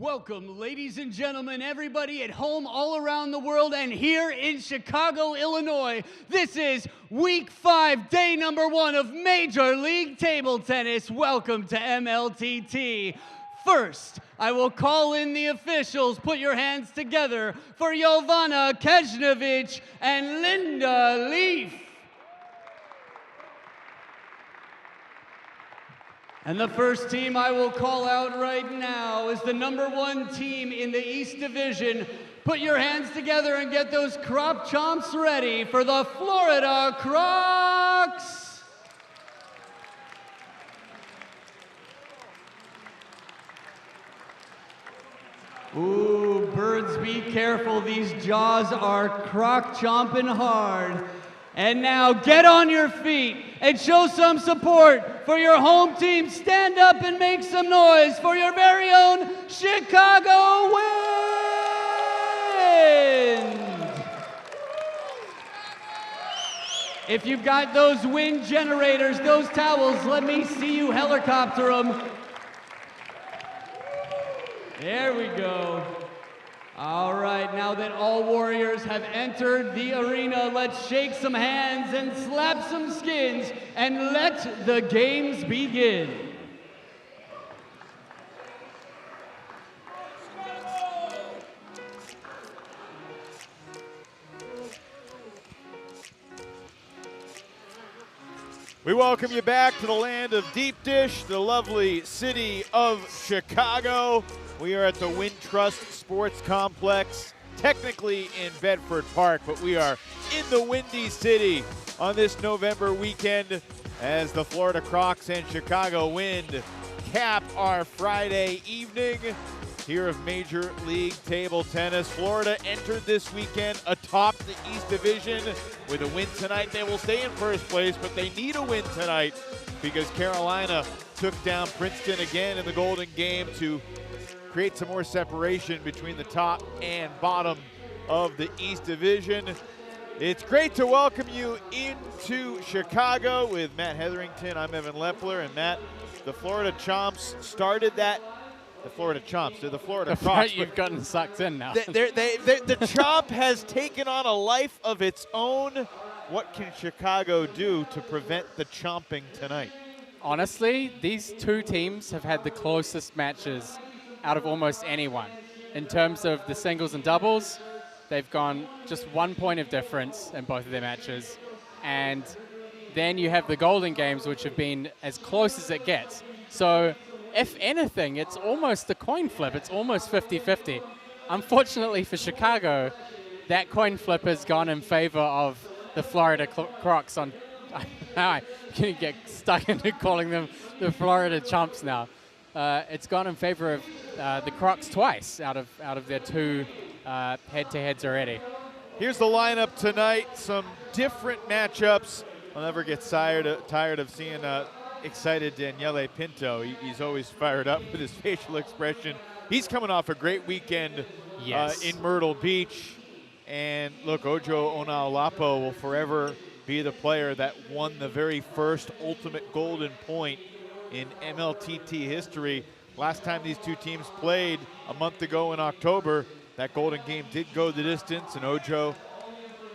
Welcome, ladies and gentlemen, everybody at home all around the world and here in Chicago, Illinois. This is week 5, day number 1 of Major League Table Tennis. Welcome to MLTT. First, I will call in the officials. Put your hands together for Jovana Kejnovic and Linda Leaf. And the first team I will call out right now is the number 1 team in the East Division. Put your hands together and get those crop chomps ready for the Florida Crocs. Ooh, birds be careful. These jaws are croc chomping hard. And now get on your feet and show some support for your home team. Stand up and make some noise for your very own Chicago Wind. If you've got those wind generators, those towels, let me see you helicopter them. There we go. All right, now that all warriors have entered the arena, let's shake some hands and slap some skins and let the games begin. We welcome you back to the land of deep dish, the lovely city of Chicago. We are at the Wintrust Sports Complex, technically in Bedford Park, but we are in the Windy City on this November weekend as the Florida Crocs and Chicago Wind cap our Friday evening here of Major League Table Tennis. Florida entered this weekend atop the East Division. With a win tonight, they will stay in first place, but they need a win tonight because Carolina took down Princeton again in the Golden Game to create some more separation between the top and bottom of the East Division. It's great to welcome you into Chicago with Matt Hetherington. I'm Evan Lepler, and Matt, the Florida Chomps started that. The Florida Chomps, they're the Florida Crocs. You've gotten sucked in now. The Chomp has taken on a life of its own. What can Chicago do to prevent the chomping tonight? Honestly, these two teams have had the closest matches out of almost anyone. In terms of the singles and doubles, they've gone just 1 point of difference in both of their matches. And then you have the Golden Games, which have been as close as it gets. So if anything, it's almost a coin flip. It's almost 50-50. Unfortunately for Chicago, that coin flip has gone in favor of the Florida Crocs. I'm going to get stuck into calling them the Florida Chomps now. It's gone in favor of the Crocs twice out of their 2 head-to-heads already. Here's the lineup tonight. Some different matchups. I'll never get tired of seeing excited Daniele Pinto. He's always fired up with his facial expression. He's coming off a great weekend in Myrtle Beach. And look, Ojo Onaolapo will forever be the player that won the very first ultimate golden point in MLTT history. Last time these two teams played a month ago in October, that Golden Game did go the distance, and Ojo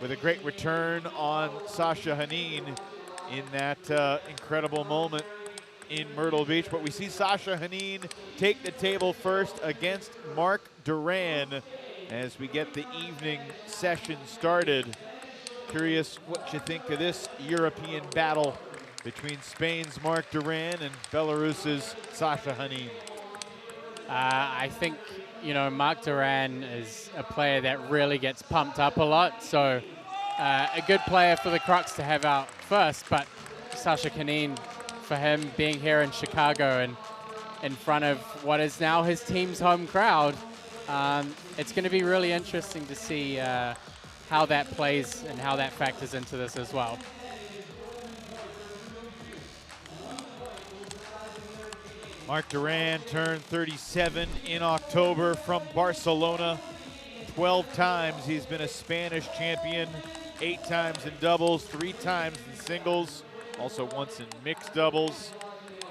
with a great return on Sasha Hanin in that incredible moment in Myrtle Beach. But we see Sasha Hanin take the table first against Mark Duran as we get the evening session started. Curious what you think of this European battle between Spain's Mark Duran and Belarus's Sasha Hanin. I think, Mark Duran is a player that really gets pumped up a lot. So a good player for the Crocs to have out first, but Sasha Hanin, for him being here in Chicago and in front of what is now his team's home crowd, it's going to be really interesting to see how that plays and how that factors into this as well. Mark Duran turned 37 in October from Barcelona. 12 times he's been a Spanish champion, 8 times in doubles, 3 times in singles, also once in mixed doubles.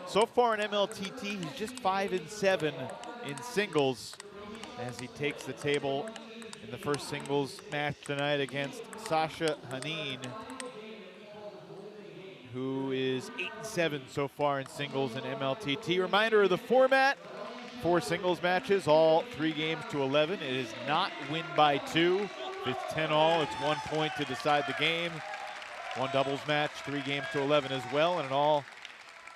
So far in MLTT, he's just 5-7 in singles. as he takes the table in the first singles match tonight against Sasha Hanin, who is 8-7 so far in singles and MLTT. Reminder of the format: 4 singles matches, all 3 games to 11. It is not win by 2. If it's 10 all, it's 1 point to decide the game. 1 doubles match, 3 games to 11 as well, and it all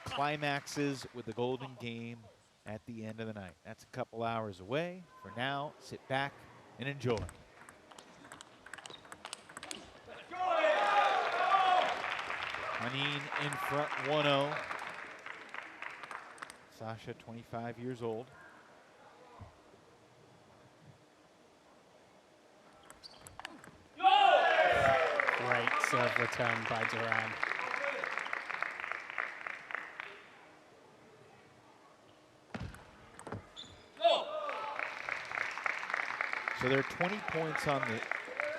climaxes with the golden game at the end of the night. That's a couple hours away. For now, sit back and enjoy. Hanin in front 1-0. Sasha, 25 years old. Great serve return by Duran. So there are 20 points on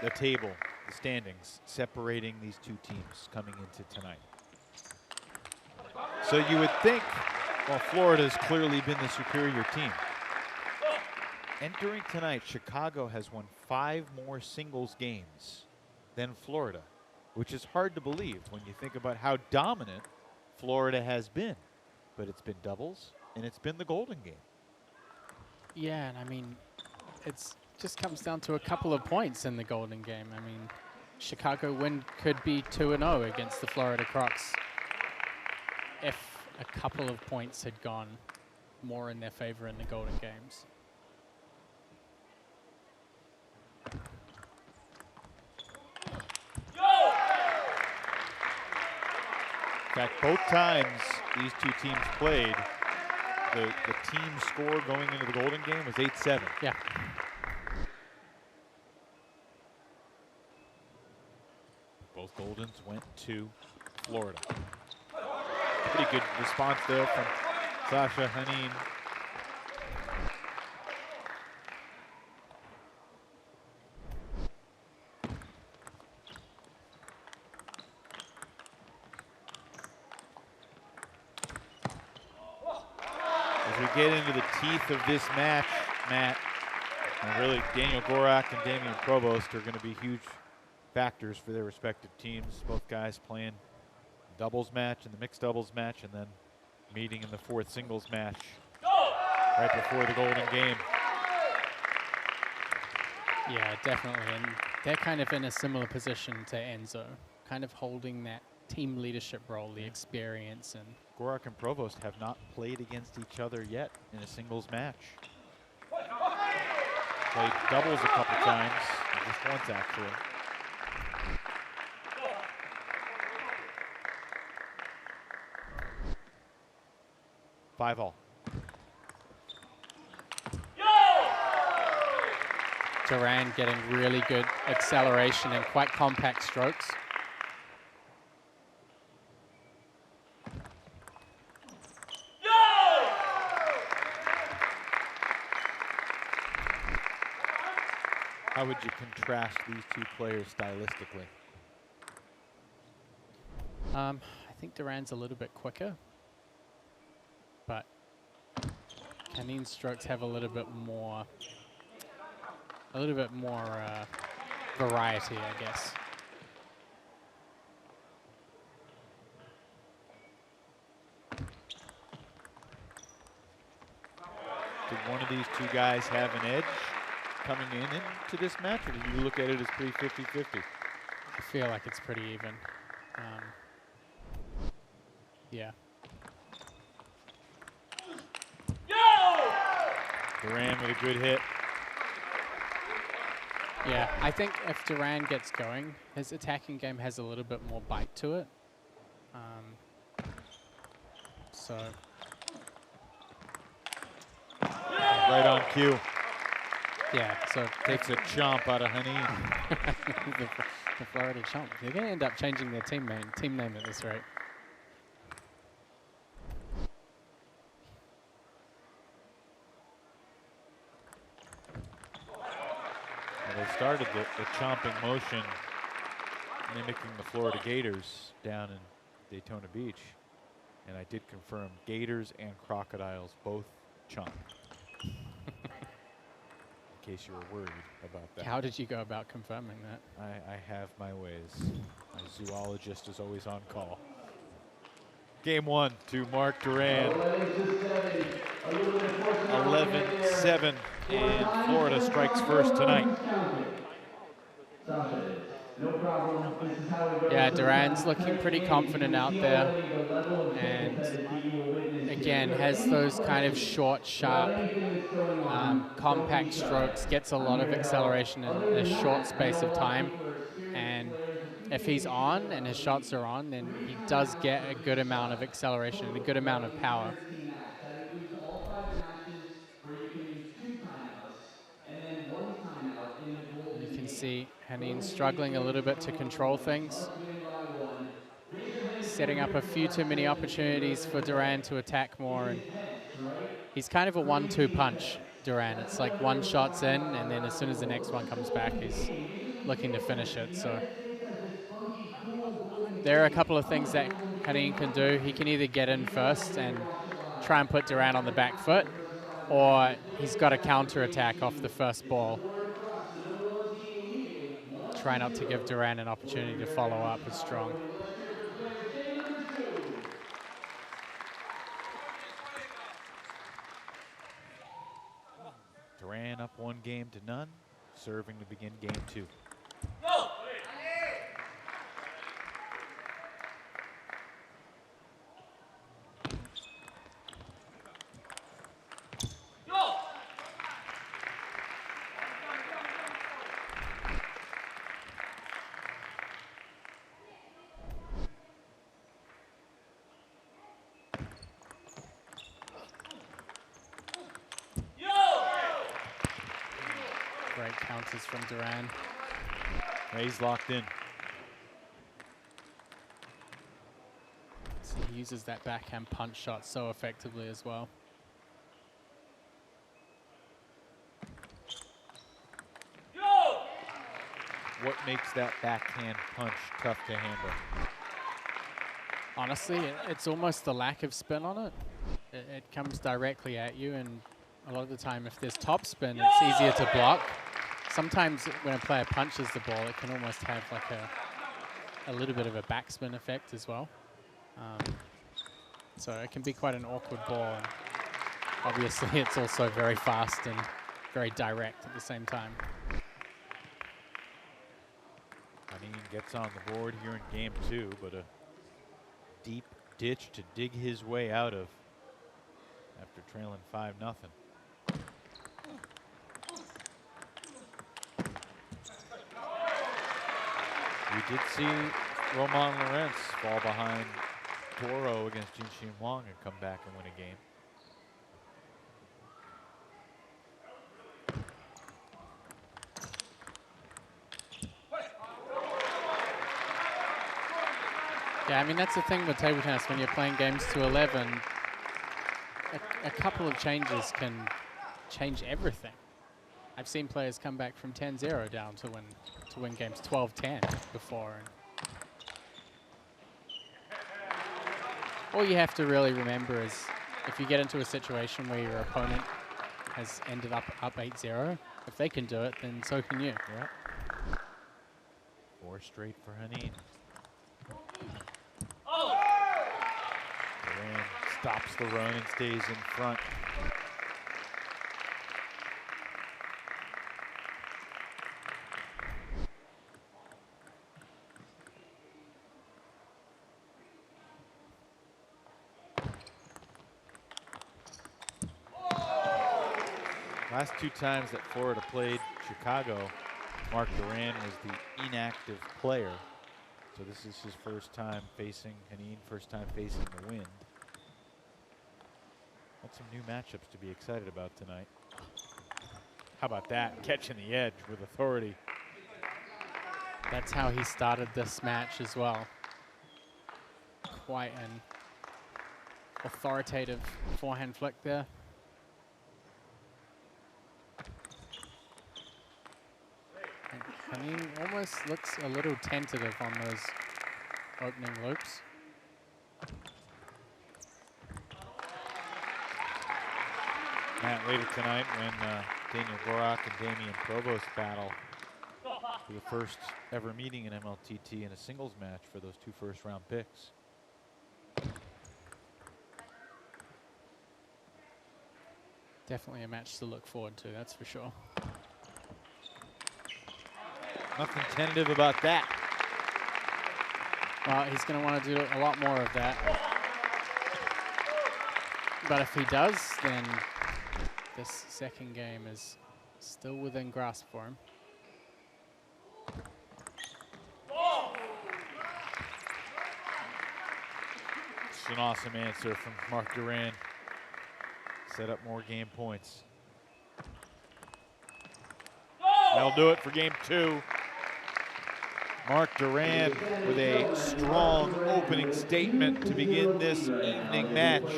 the table, the standings, separating these two teams coming into tonight. So you would think, well, Florida's clearly been the superior team. Entering tonight, Chicago has won 5 more singles games than Florida, which is hard to believe when you think about how dominant Florida has been. But it's been doubles, and it's been the golden game. Yeah, and I mean, it's just comes down to a couple of points in the golden game. I mean, Chicago win could be 2-0 against the Florida Crocs if a couple of points had gone more in their favor in the golden games. In fact, both times these two teams played, the team score going into the golden game was 8-7. Yeah. Both Goldens went to Florida. Pretty good response there from Sasha Hanin. As we get into the teeth of this match, Matt, and really Daniel Gorak and Damian Provost are going to be huge factors for their respective teams. Both guys playing doubles match and the mixed doubles match, and then meeting in the 4th singles match right before the golden game. Yeah, definitely. And they're kind of in a similar position to Enzo, kind of holding that team leadership role, the experience. And Gorak and Provost have not played against each other yet in a singles match. Played doubles a couple times, just once actually. Five all. Duran getting really good acceleration and quite compact strokes. How would you contrast these two players stylistically? I think Duran's a little bit quicker, but Hanin's strokes have a little bit more variety, I guess. Did one of these two guys have an edge coming into this match, or did you look at it as pretty 50-50? I feel like it's pretty even. Yeah. Duran with a good hit. Yeah, I think if Duran gets going, his attacking game has a little bit more bite to it. So. Right on cue. Yeah, so Takes a chomp out of Hanin. the Florida Chomp. They're going to end up changing their team name at this rate. Well, they started the chomping motion mimicking the Florida Gators down in Daytona Beach. And I did confirm Gators and Crocodiles both chomp. case you were worried about that. How did you go about confirming that? I have my ways. My zoologist is always on call. Game 1 to Mark Duran. 11-7, and Florida strikes first tonight. Yeah, Duran's looking pretty confident out there, and again has those kind of short, sharp, compact strokes, gets a lot of acceleration in a short space of time, and if he's on and his shots are on, then he does get a good amount of acceleration and a good amount of power. You can see Haneen struggling a little bit to control things, setting up a few too many opportunities for Duran to attack more, and he's kind of a 1-2 punch, Duran. It's like one shot's in, and then as soon as the next one comes back, he's looking to finish it. So there are a couple of things that Haneen can do. He can either get in first and try and put Duran on the back foot, or he's got a counter attack off the first ball. Try not to give Duran an opportunity to follow up as strong. Duran up 1-0, serving to begin game 2. Great counters from Duran. He's locked in. So he uses that backhand punch shot so effectively as well. What makes that backhand punch tough to handle? Honestly, it's almost the lack of spin on it. It comes directly at you, and a lot of the time if there's top spin, it's easier to block. Sometimes when a player punches the ball, it can almost have like a little bit of a backspin effect as well. So it can be quite an awkward ball. And obviously, it's also very fast and very direct at the same time. Haneen gets on the board here in game 2, but a deep ditch to dig his way out of after trailing 5-0. We did see Roman Lorenz fall behind Toro against Jinxin Wang and come back and win a game. Yeah, I mean, that's the thing with table tennis. When you're playing games to 11, a couple of changes can change everything. I've seen players come back from 10-0 down to win games 12-10 before. And all you have to really remember is if you get into a situation where your opponent has ended up 8-0, if they can do it, then so can you. Yep. 4 straight for Haneen. Duran stops the run and stays in front. Last 2 times that Florida played Chicago, Mark Duran was the inactive player. So this is his first time facing Haneen, first time facing the wind. Got some new matchups to be excited about tonight. How about that? Catching the edge with authority. That's how he started this match as well. Quite an authoritative forehand flick there. Haneen almost looks a little tentative on those opening loops. Matt, later tonight when Daniel Gorak and Damian Provost battle for the first ever meeting in MLTT in a singles match for those 2 first-round picks. Definitely a match to look forward to, that's for sure. Nothing tentative about that. Well, he's going to want to do a lot more of that. But if he does, then this second game is still within grasp for him. It's an awesome answer from Mark Duran. Set up more game points. That'll do it for game 2. Mark Duran with a strong opening statement to begin this evening match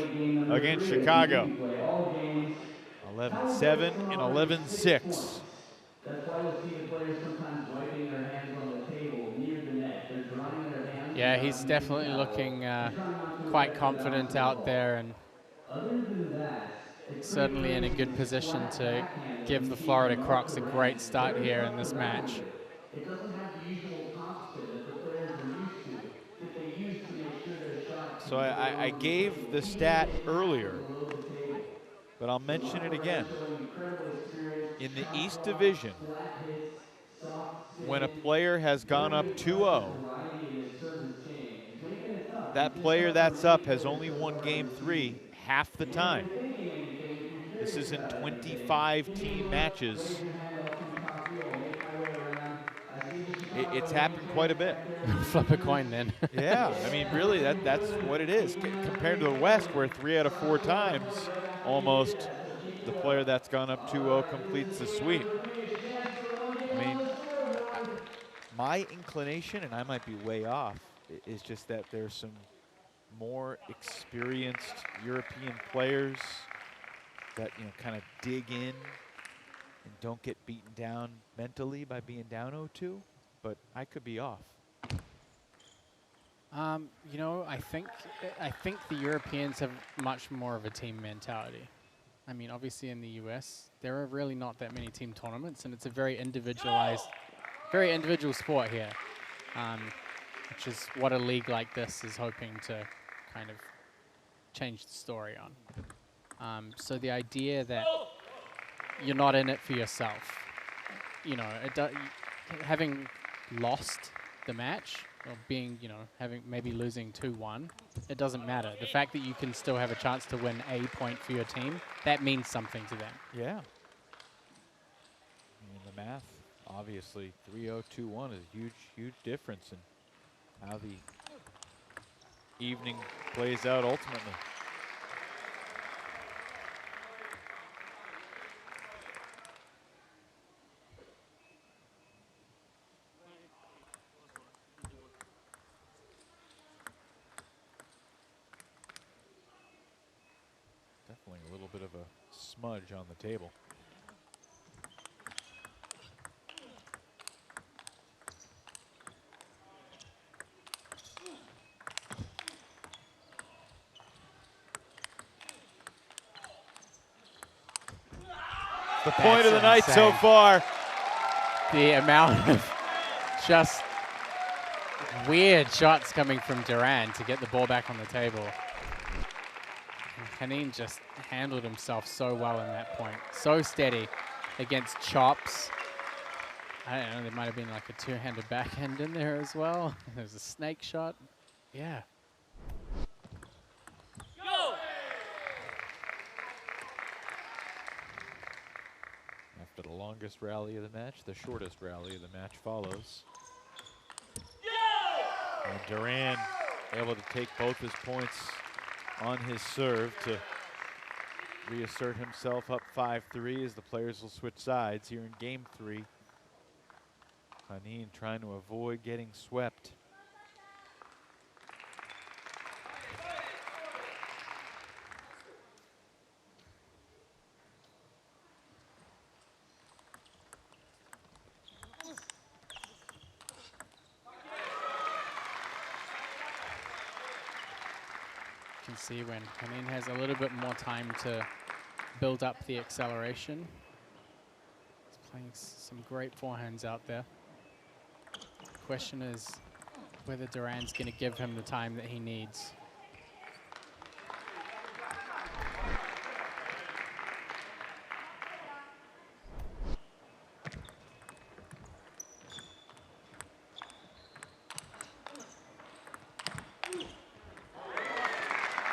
against Chicago. 11-7 and 11-6. That's why you'll see the players sometimes wiping their hands on the table near the net. They're drying their hands. Yeah, he's definitely looking quite confident out there, and certainly in a good position to give the Florida Crocs a great start here in this match. It doesn't have the usual top spin that the players are used to, that they use to make sure their shot. So I gave the stat earlier, but I'll mention it again. In the East Division, when a player has gone up 2-0, that player that's up has only won game 3 half the time. This is in 25 team matches. It's happened quite a bit. Flip a coin then. Yeah, I mean, really, that's what it is. Compared to the West, where 3 out of 4 times, almost, the player that's gone up 2-0 completes the sweep. I mean, my inclination, and I might be way off, is just that there's some more experienced European players that, you know, kind of dig in and don't get beaten down mentally by being down 0-2. But I could be off. You know, I think the Europeans have much more of a team mentality. I mean, obviously in the US, there are really not that many team tournaments, and it's a very individualized, very individual sport here, which is what a league like this is hoping to kind of change the story on. So the idea that you're not in it for yourself, you know, having lost the match, or being, you know, maybe losing 2-1, it doesn't matter. The fact that you can still have a chance to win a point for your team, that means something to them. Yeah. I mean, the math, obviously, 3-0, 2-1 is a huge, huge difference in how the evening plays out ultimately. Definitely a little bit of a smudge on the table. The point of the night so far. The amount of just weird shots coming from Duran to get the ball back on the table. Haneen just handled himself so well in that point. So steady against chops. I don't know, there might have been like a 2-handed backhand in there as well. There's a snake shot. Yeah. Go! After the longest rally of the match, the shortest rally of the match follows. And Duran able to take both his points on his serve to reassert himself up 5-3 as the players will switch sides here in game 3. Haneen trying to avoid getting swept. You can see when Haneen has a little bit more time to build up the acceleration. Playing some great forehands out there. Question is whether Duran's going to give him the time that he needs.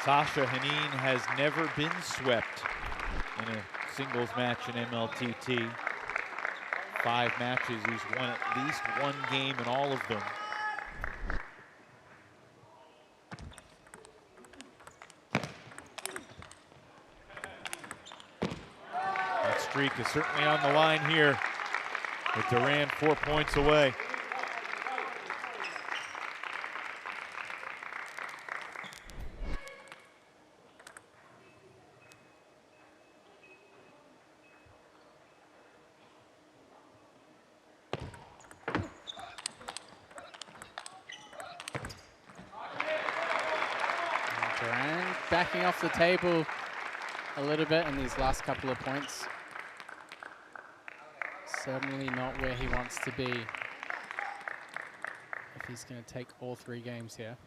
Sasha Henin has never been swept in a singles match in MLTT. 5 matches, he's won at least 1 game in all of them. That streak is certainly on the line here, with Duran 4 points away. Backing off the table a little bit in these last couple of points. Certainly not where he wants to be if he's going to take all 3 games here.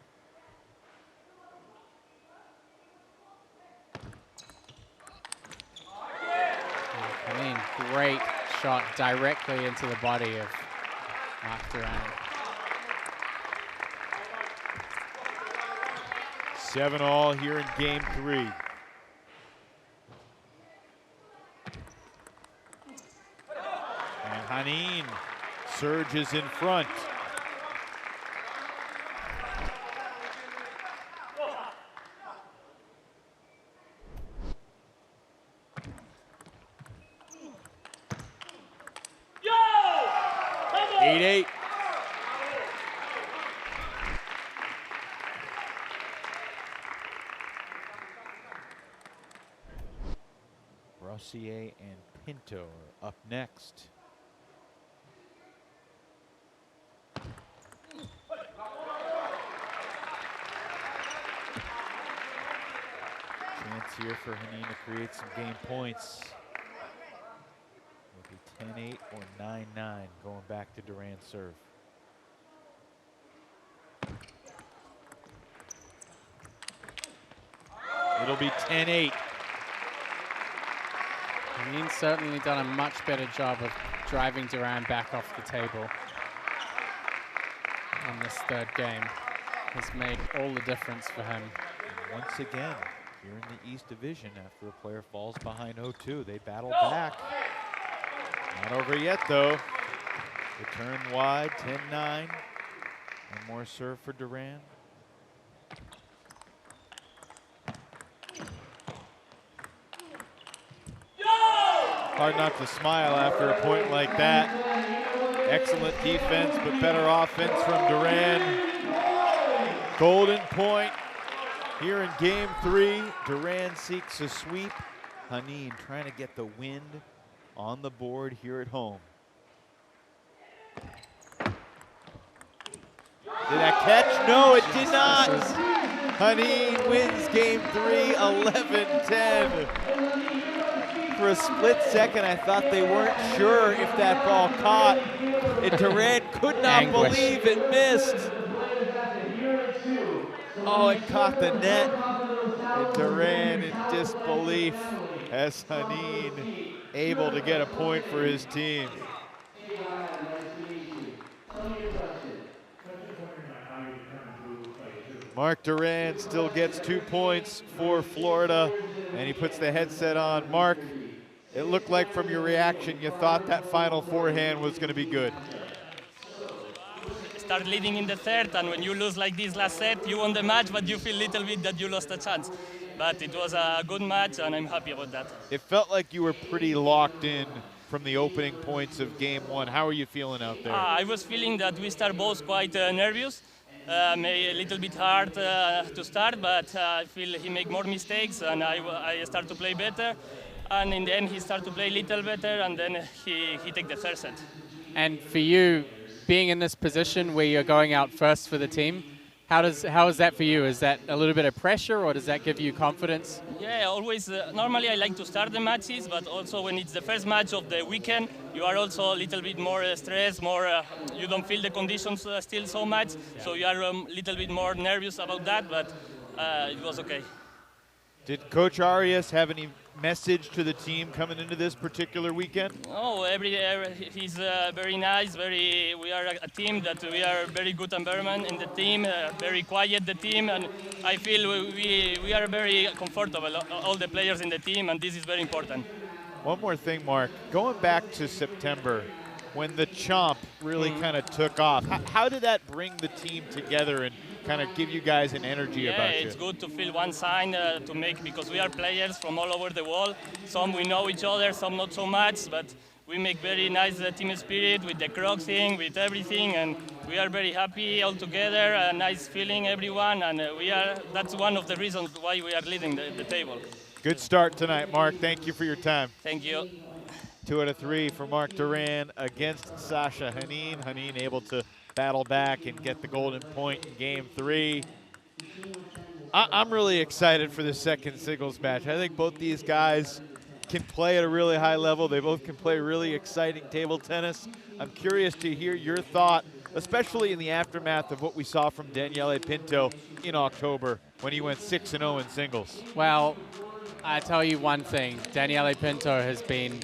I mean, great shot directly into the body of Marc Duran. 7-all here in game 3. And Henin surges in front. Yo! 8-8. Rossier and Pinto are up next. Chance here for Henin to create some game points. It'll be 10-8 or 9-9 going back to Duran's serve. It'll be 10-8. Henin's certainly done a much better job of driving Duran back off the table in this 3rd game. Has made all the difference for him. And once again, here in the East Division, after a player falls behind 0-2, they battle back. Not over yet, though. Return wide, 10-9. One more serve for Duran. Hard not to smile after a point like that. Excellent defense, but better offense from Duran. Golden point here in game 3. Duran seeks a sweep. Henin trying to get the wind on the board here at home. Did that catch? No, it did not. Henin wins game 3, 11-10. For a split second, I thought they weren't sure if that ball caught. And Duran could not believe it missed. Oh, it caught the net. And Duran in disbelief as Henin able to get a point for his team. Marc Duran still gets 2 points for Florida, and he puts the headset on. Marc, it looked like from your reaction you thought that final forehand was going to be good. Start leading in the 3rd, and when you lose like this last set, you won the match, but you feel a little bit that you lost a chance. But it was a good match, and I'm happy about that. It felt like you were pretty locked in from the opening points of game 1. How are you feeling out there? I was feeling that we start both quite nervous. Maybe a little bit hard to start, but I feel he make more mistakes, and I start to play better. And in the end, he started to play a little better, and then he take the 3rd set. And for you, being in this position where you're going out first for the team, How is that for you? Is that a little bit of pressure, or does that give you confidence? Yeah, always. Normally, I like to start the matches, but also when it's the first match of the weekend, you are also a little bit more stressed. You don't feel the conditions still so much, so you are a little bit more nervous about that. But it was okay. Did Coach Arias have any message to the team coming into this particular weekend? Oh, he's very nice. We are a team that we are very good environment in the team, very quiet the team, and I feel we are very comfortable, all the players in the team, and this is very important. One more thing, Mark. Going back to September, when the chomp really kind of took off, how did that bring the team together and kind of give you guys an energy about you? Yeah, it's good to feel one sign to make, because we are players from all over the world. Some we know each other, some not so much, but we make very nice team spirit with the Crocs thing, with everything, and we are very happy all together, a nice feeling everyone, and that's one of the reasons why we are leading the table. Good start tonight, Mark. Thank you for your time. Thank you. 2 out of 3 for Mark Duran against Sasha Hanin. Hanin able to battle back and get the golden point in game 3. I'm really excited for the second singles match. I think both these guys can play at a really high level. They both can play really exciting table tennis. I'm curious to hear your thought, especially in the aftermath of what we saw from Daniele Pinto in October when he went 6-0 in singles. Well, I tell you one thing, Daniele Pinto has been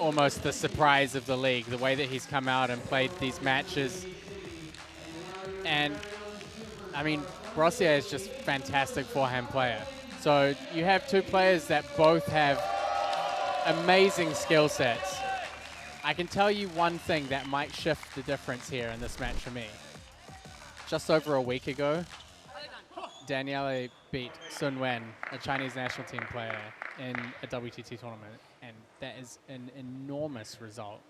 almost the surprise of the league, the way that he's come out and played these matches. And, I mean, Brossier is just fantastic forehand player. So you have two players that both have amazing skill sets. I can tell you one thing that might shift the difference here in this match for me. Just over a week ago, Daniele beat Sun Wen, a Chinese national team player, in a WTT tournament, and that is an enormous result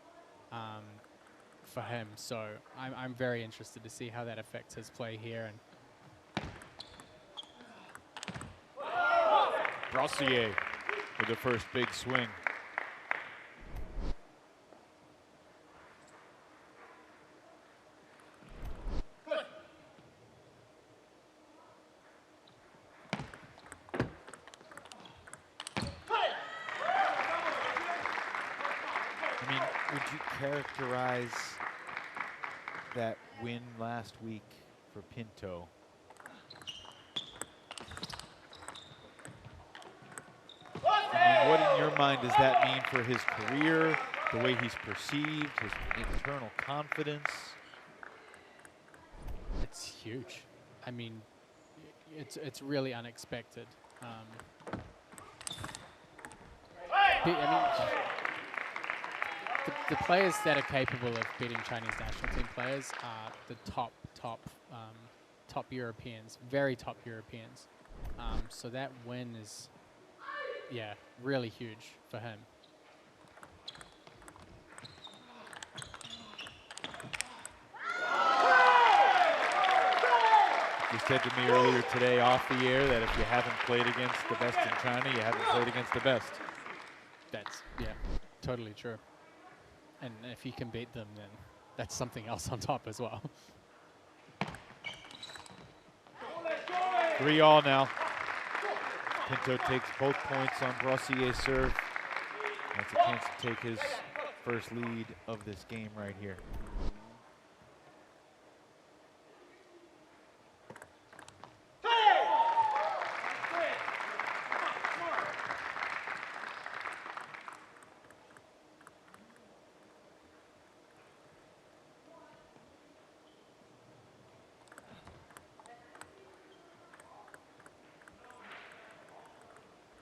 for him. So I'm very interested to see how that affects his play here. And Brossier with the first big swing. I mean, would you characterize that win last week for Pinto? I mean, what in your mind does that mean for his career, the way he's perceived, his internal confidence? it's huge. I mean, it's really unexpected. I mean, the players that are capable of beating Chinese national team players are the top Europeans, very top Europeans. So that win is, yeah, really huge for him. You said to me earlier today off the air that if you haven't played against the best in China, you haven't played against the best. That's, yeah, totally true. And if you can beat them, then that's something else on top as well. 3-all now. Pinto takes both points on Brossier's serve. That's a chance to take his first lead of this game right here.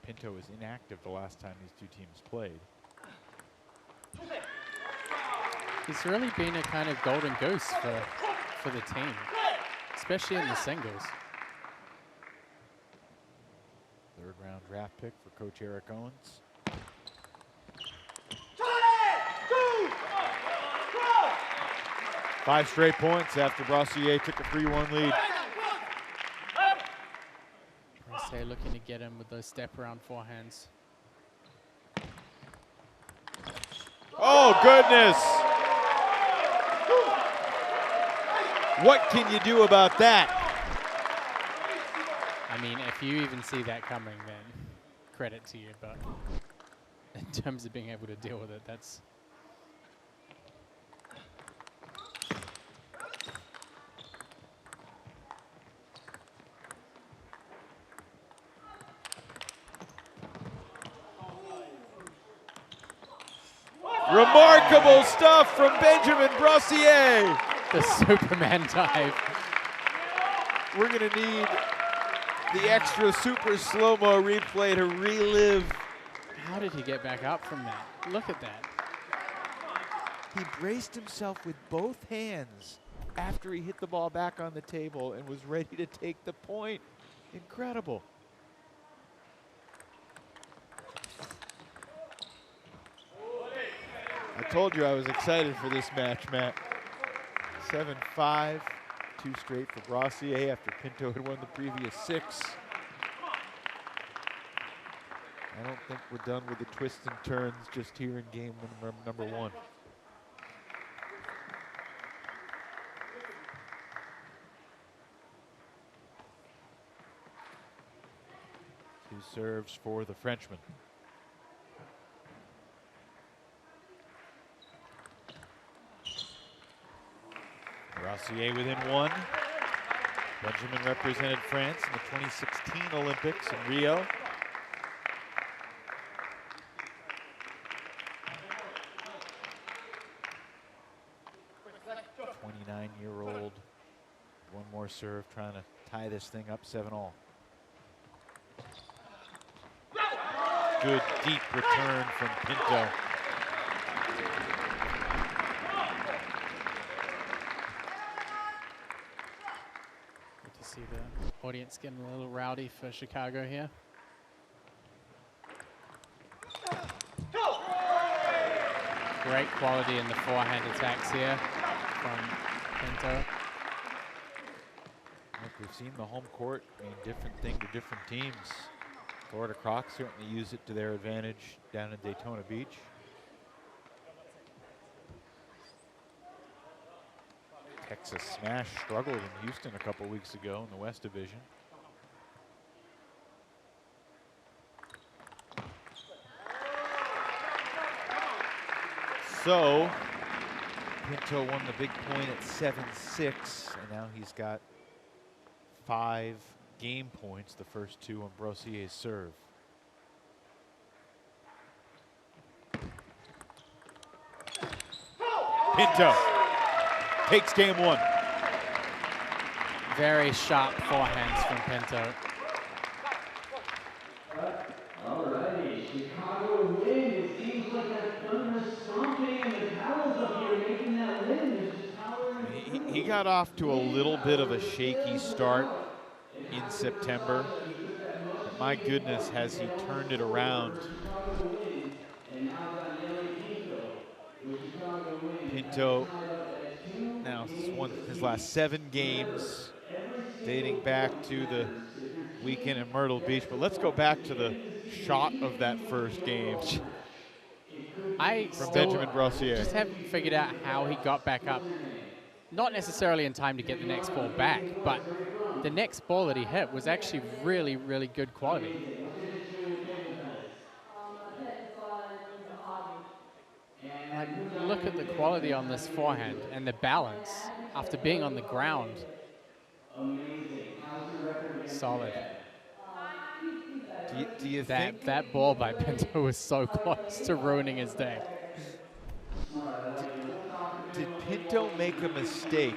Pinto was inactive the last time these two teams played. He's really been a kind of golden goose for the team, especially in the singles. Third round draft pick for Coach Eric Owens. Five straight points after Brossier took a 3-1 lead. Brossier looking to get him with those step around forehands. Oh, goodness. What can you do about that? mean, if you even see that coming, then credit to you. But in terms of being able to deal with it, that's... Remarkable stuff from Benjamin Brossier. The Superman dive. We're going to need the extra super slow-mo replay to relive. How did he get back up from that? Look at that. He braced himself with both hands after he hit the ball back on the table and was ready to take the point. Incredible. I told you I was excited for this match, Matt. 7-5, 2 straight for Brossier after Pinto had won the previous 6. I don't think we're done with the twists and turns just here in game number 1. Two serves for the Frenchman. Brossier within 1. Benjamin represented France in the 2016 Olympics in Rio. '29-year-old, one more serve, trying to tie this thing up 7-all. Good deep return from Pinto. Good to see the audience getting a little rowdy for Chicago here. Great quality in the forehand attacks here from Pinto. Look, we've seen the home court mean different thing to different teams. Florida Crocs certainly use it to their advantage down in Daytona Beach. Texas Smash struggled in Houston a couple weeks ago in the West Division. So, Pinto won the big point at 7-6, and now he's got 5 game points, the first 2 on Brossier's serve. Pinto takes game 1. Very sharp forehands from Pinto. Alrighty, Chicago win. It seems like that thunder stomping and the towels up here making that win. There's just power. He got off to a little bit of a shaky start in September. But my goodness, has he turned it around. Pinto now won his last 7 games, dating back to the weekend in Myrtle Beach. But let's go back to the shot of that first game from Benjamin Brossier. Just haven't figured out how he got back up. Not necessarily in time to get the next ball back, but the next ball that he hit was actually really, really good quality. Like, look at the quality on this forehand and the balance after being on the ground. Solid. Do you think that ball by Pinto was so close to ruining his day? Did Pinto make a mistake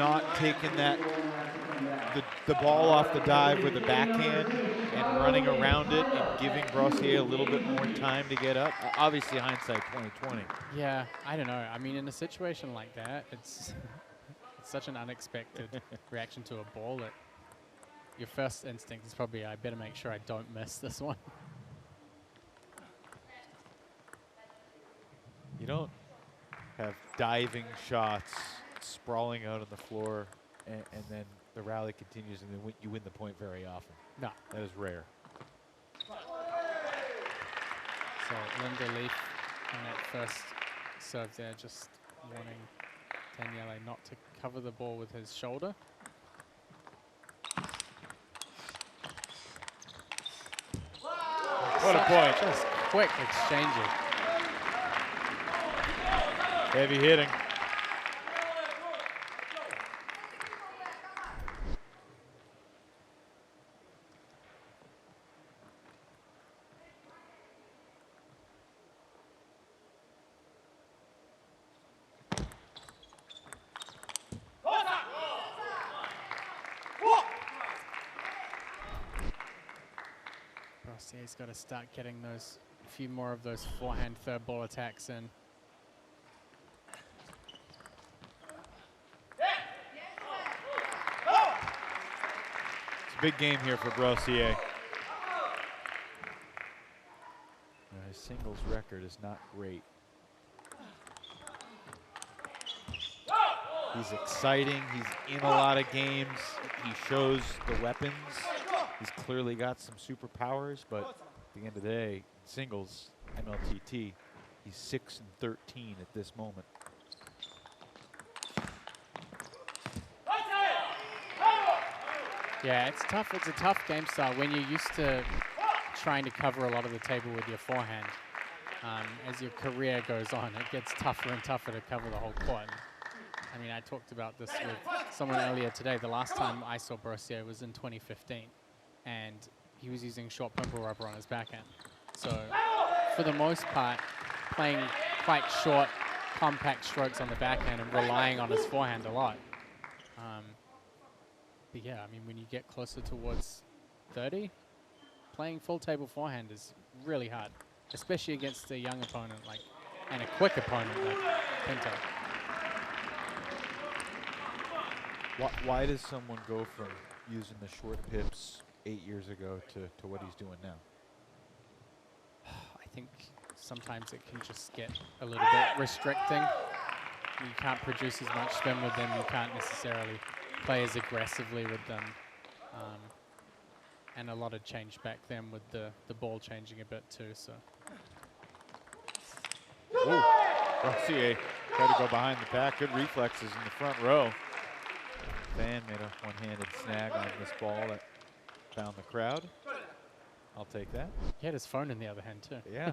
not taking the ball off the dive with the backhand and running around it and giving Brossier a little bit more time to get up? Obviously, hindsight 2020. Yeah, I don't know. I mean, in a situation like that, it's such an unexpected reaction to a ball that your first instinct is probably, I better make sure I don't miss this one. You don't have diving shots sprawling out on the floor and then the rally continues and then you win the point very often. No. That is rare. So Linda Leaf in that first serve there, just wanting Daniele not to cover the ball with his shoulder. What a point. Just quick exchanging. Heavy hitting. Brossier's got to start getting those, a few more of those forehand third ball attacks in. It's a big game here for Brossier. His singles record is not great. He's exciting. He's in a lot of games. He shows the weapons. He's clearly got some superpowers, but at the end of the day, in singles, MLTT, he's 6-13 at this moment. Yeah, it's tough. It's a tough game style when you're used to trying to cover a lot of the table with your forehand. As your career goes on, it gets tougher and tougher to cover the whole court. I mean, I talked about this with someone earlier today. The last time I saw Brossier was in 2015, and he was using short pimple rubber on his backhand. So, for the most part, playing quite short, compact strokes on the backhand and relying on his forehand a lot. But yeah, I mean, when you get closer towards 30, playing full table forehand is really hard, especially against a young opponent and a quick opponent like Pinto. Why does someone go from using the short pips 8 years ago to what he's doing now? I think sometimes it can just get a little bit restricting. You can't produce as much spin with them. You can't necessarily play as aggressively with them. And a lot of change back then with the ball changing a bit too. So. Ooh, Brossier tried to go behind the pack. Good reflexes in the front row. Van made a one-handed snag on this ball that found the crowd. I'll take that. He had his phone in the other hand too. Yeah.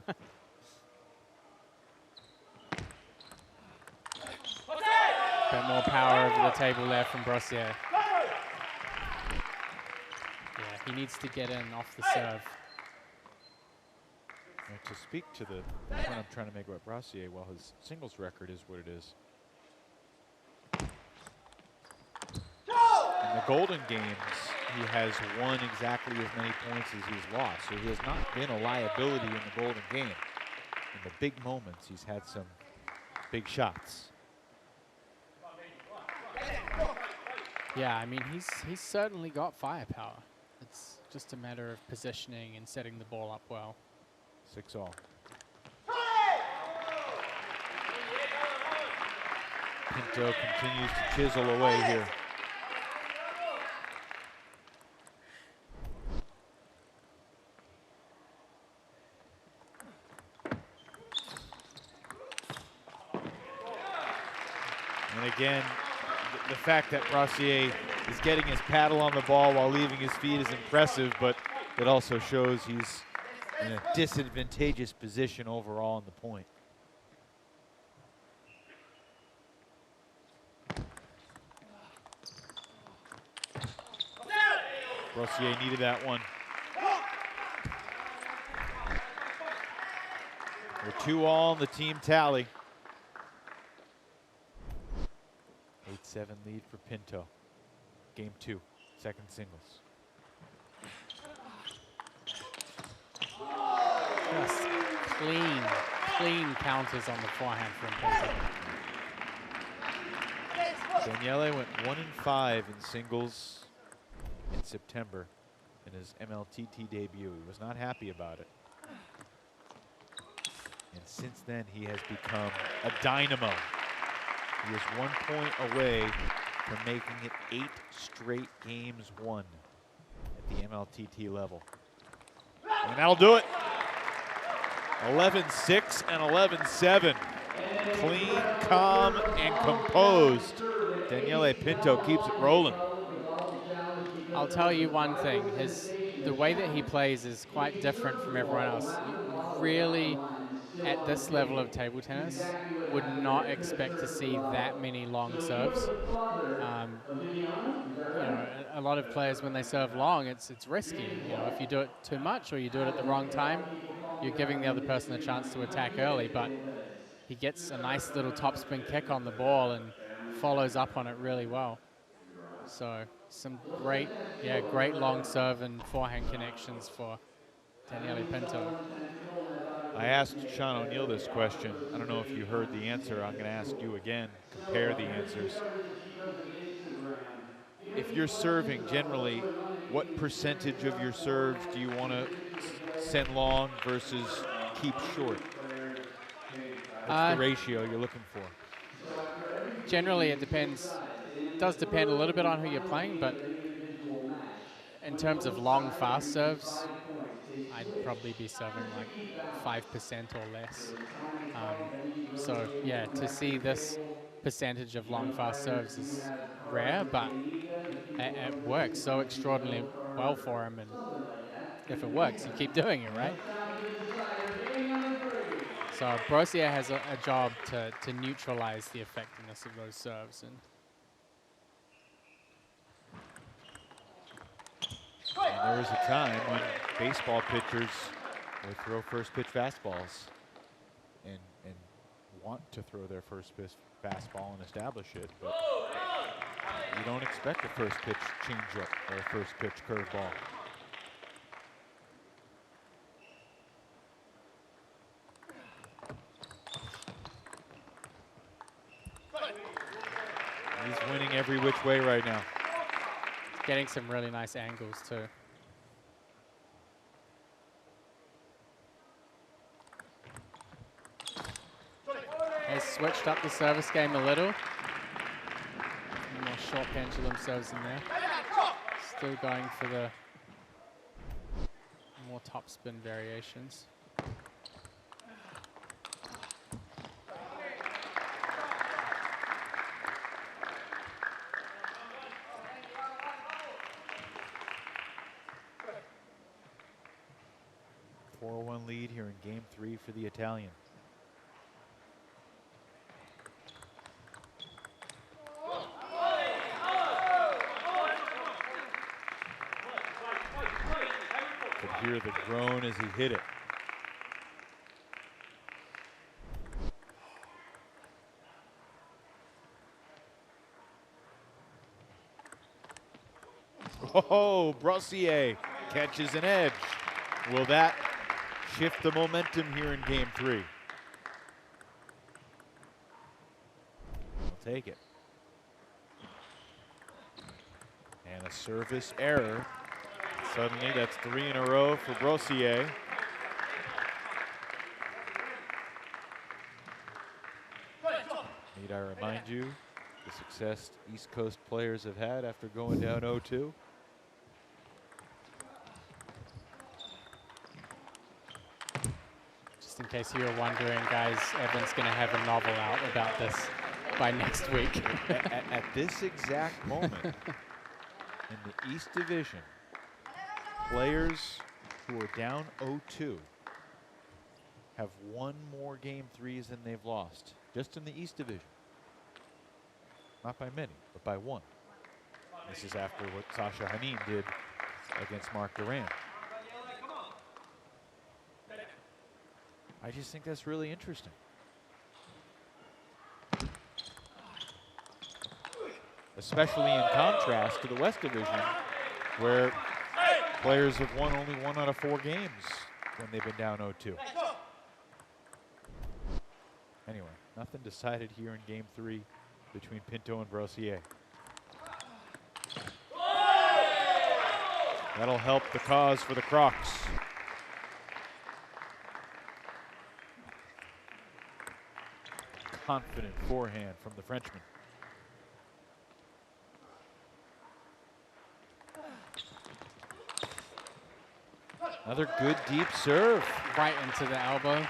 Bit more power over the table there from Brossier. Yeah, he needs to get in off the serve. And to speak to the point I'm trying to make about Brossier, well, his singles record is what it is. In the Golden Games, he has won exactly as many points as he's lost. So he has not been a liability in the Golden Game. In the big moments, he's had some big shots. Yeah, I mean, he's certainly got firepower. It's just a matter of positioning and setting the ball up well. 6-all. Pinto continues to chisel away here. And again, the fact that Brossier is getting his paddle on the ball while leaving his feet is impressive, but it also shows he's in a disadvantageous position overall on the point. Brossier needed that one. We're 2-all on the team tally. 8-7 lead for Pinto. Game 2, second singles. Just clean counters on the forehand from Pinto. Daniele went 1-5 in singles in September in his MLTT debut. He was not happy about it. And since then, he has become a dynamo. He is 1 point away from making it 8 straight games won at the MLTT level. And that'll do it. 11-6 and 11-7. Clean, calm, and composed. Daniele Pinto keeps it rolling. I'll tell you one thing, the the way that he plays is quite different from everyone else. You really, at this level of table tennis, would not expect to see that many long serves. You know, a lot of players, when they serve long, it's risky. You know, if you do it too much or you do it at the wrong time, you're giving the other person a chance to attack early. But he gets a nice little topspin kick on the ball and follows up on it really well. So some great, great long serve and forehand connections for Daniele Pinto. I asked Sean O'Neill this question. I don't know if you heard the answer. I'm going to ask you again. Compare the answers. If you're serving, generally, what percentage of your serves do you want to send long versus keep short? What's the ratio you're looking for? Generally, it depends. It does depend a little bit on who you're playing, but in terms of long, fast serves, I'd probably be serving like 5% or less. So yeah, to see this percentage of long, fast serves is rare, but it works so extraordinarily well for him. And if it works, you keep doing it, right? So Brossier has a job to neutralize the effectiveness of those serves. And there was a time when baseball pitchers would throw first pitch fastballs and want to throw their first pitch fastball and establish it, but you don't expect a first pitch changeup or a first pitch curveball. He's winning every which way right now. Getting some really nice angles too. Has switched up the service game a little. More short pendulum serves in there. Still going for the more topspin variations. Lead here in game 3 for the Italian. Could hear the groan as he hit it. Oh, Brossier catches an edge. Will that shift the momentum here in game 3? We'll take it. And a service error. Suddenly that's 3 in a row for Brossier. Need I remind you the success East Coast players have had after going down 0-2? In case you were wondering, guys, Evan's going to have a novel out about this by next week. At this exact moment, in the East Division, players who are down 0-2 have won more game 3s than they've lost, just in the East Division. Not by many, but by 1. This is after what Sasha Hanin did against Mark Duran. I just think that's really interesting. Especially in contrast to the West Division, where players have won only 1 out of 4 games when they've been down 0-2. Anyway, nothing decided here in game 3 between Pinto and Brossier. That'll help the cause for the Crocs. Confident forehand from the Frenchman. Another good deep serve. Right into the elbow.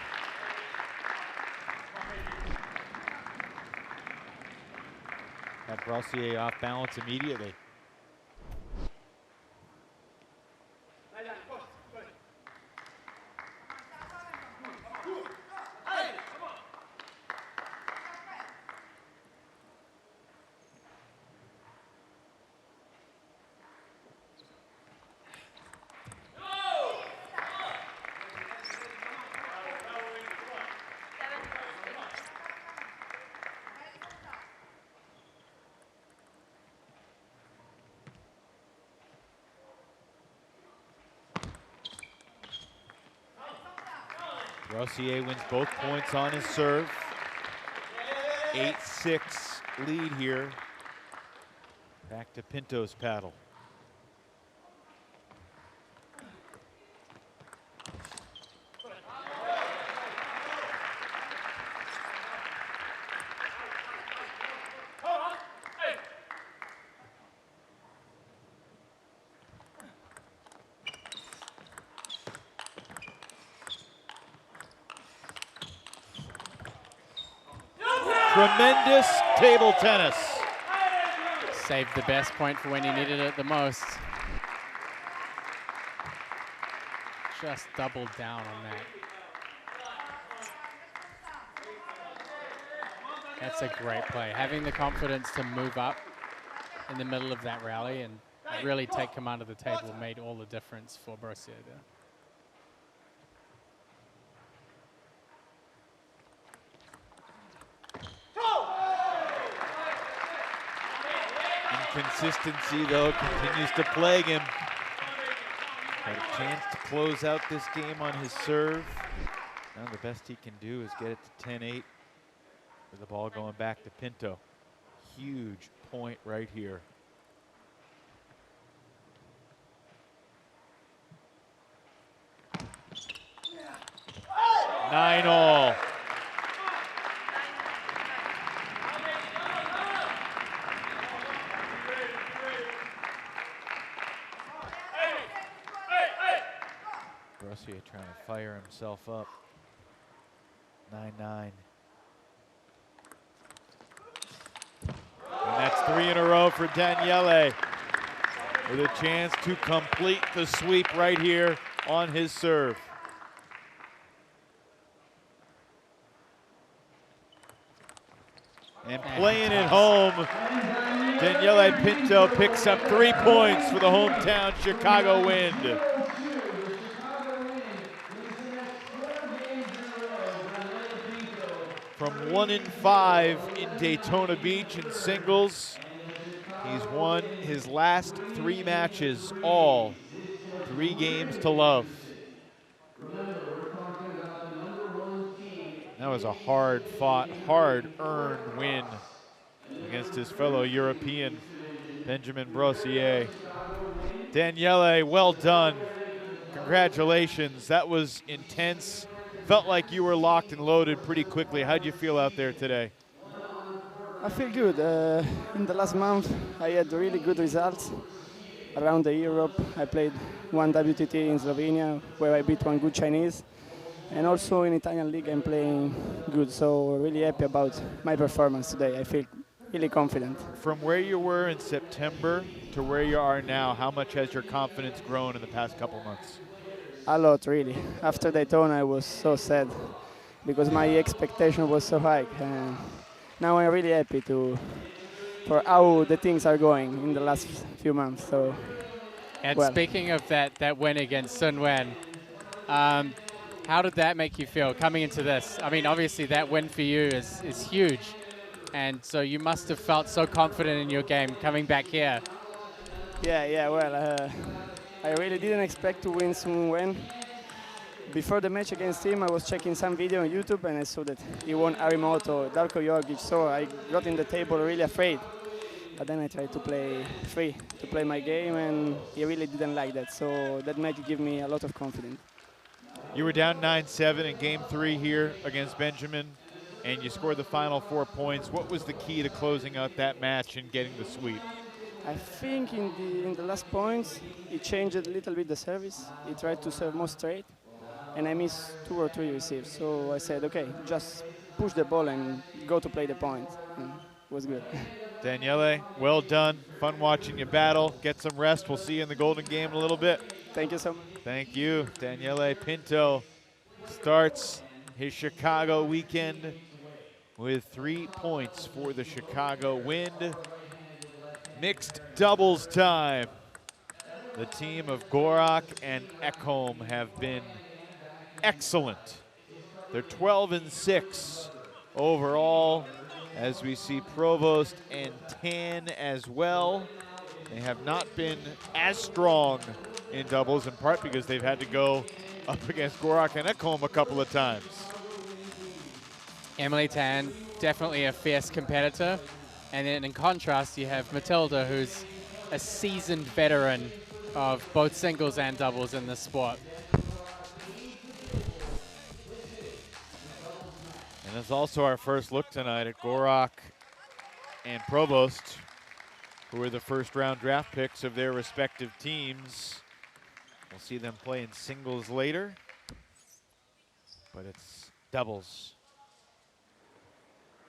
Had Brossier off balance immediately. Rossier wins both points on his serve. 8-6 lead here. Back to Pinto's paddle. Tremendous table tennis. Saved the best point for when you needed it the most. Just doubled down on that. That's a great play. Having the confidence to move up in the middle of that rally and really take command of the table made all the difference for Brossier there. Inconsistency, though, continues to plague him. Got a chance to close out this game on his serve. Now the best he can do is get it to 10-8 with the ball going back to Pinto. Huge point right here. 9-all. Brossier trying to fire himself up. 9-9. And that's 3 in a row for Daniele, with a chance to complete the sweep right here on his serve. And playing it home, Daniele Pinto picks up 3 points for the hometown Chicago Wind. From 1-5 in Daytona Beach in singles, he's won his last 3 matches, all 3 games to love. That was a hard-fought, hard-earned win against his fellow European, Benjamin Brossier. Daniele, well done. Congratulations. That was intense. Felt like you were locked and loaded pretty quickly. How'd you feel out there today? I feel good. In the last month, I had really good results around Europe. I played 1 WTT in Slovenia, where I beat 1 good Chinese. And also in Italian league, I'm playing good. So really happy about my performance today. I feel really confident. From where you were in September to where you are now, how much has your confidence grown in the past couple months? A lot, really. After Daytona, I was so sad because my expectation was so high. And now I'm really happy for how the things are going in the last few months. So, and well. Speaking of that win against Sun Wen, how did that make you feel coming into this? I mean, obviously that win for you is huge. And so you must have felt so confident in your game coming back here. Yeah, well, I really didn't expect to win Sun Wen. Before the match against him, I was checking some video on YouTube and I saw that he won Arimoto, Darko Jorgic, so I got in the table really afraid. But then I tried to play free, to play my game, and he really didn't like that. So that match gave me a lot of confidence. You were down 9-7 in game 3 here against Benjamin, and you scored the final 4 points. What was the key to closing out that match and getting the sweep? I think in the last points, he changed a little bit the service. He tried to serve more straight, and I missed 2 or 3 receives. So I said, okay, just push the ball and go to play the point. And it was good. Daniele, well done. Fun watching you battle. Get some rest. We'll see you in the Golden Game in a little bit. Thank you so much. Thank you. Daniele Pinto starts his Chicago weekend with 3 points for the Chicago Wind. Mixed doubles time. The team of Gorak and Ekholm have been excellent. They're 12-6 overall, as we see Provost and Tan as well. They have not been as strong in doubles, in part because they've had to go up against Gorak and Ekholm a couple of times. MLTT, definitely a fierce competitor. And then in contrast, you have Matilda, who's a seasoned veteran of both singles and doubles in this sport. And that's also our first look tonight at Gorak and Provost, who are the first round draft picks of their respective teams. We'll see them play in singles later, but it's doubles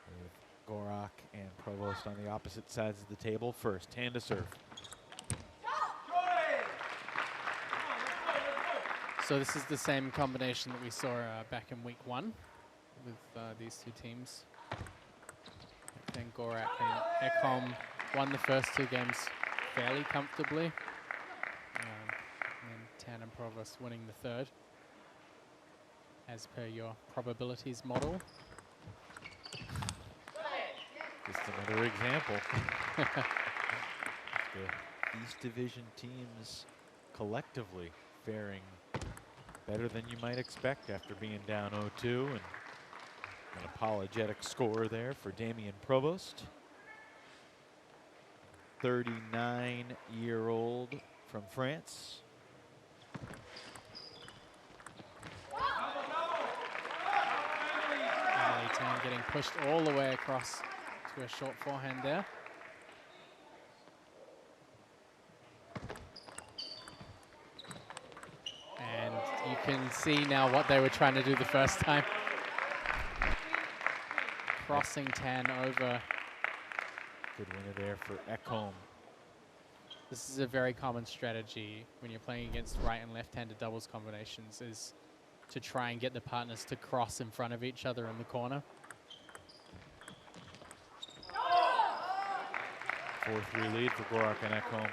with Gorak and Provost on the opposite sides of the table. First, hand to serve. So this is the same combination that we saw back in week 1 with these two teams. I think Gorak and Ekholm won the first 2 games fairly comfortably. And then Tan and Provost winning the third, as per your probabilities model. Just another example. The East Division teams collectively faring better than you might expect after being down 0-2, and an apologetic score there for Damien Provost. 39-year-old from France. MLTT getting pushed all the way across to a short forehand there. And you can see now what they were trying to do the first time. Crossing Tan over. Good winner there for Ekholm. This is a very common strategy when you're playing against right and left-handed doubles combinations, is to try and get the partners to cross in front of each other in the corner. 4-3 lead for Gorak and Ekholm.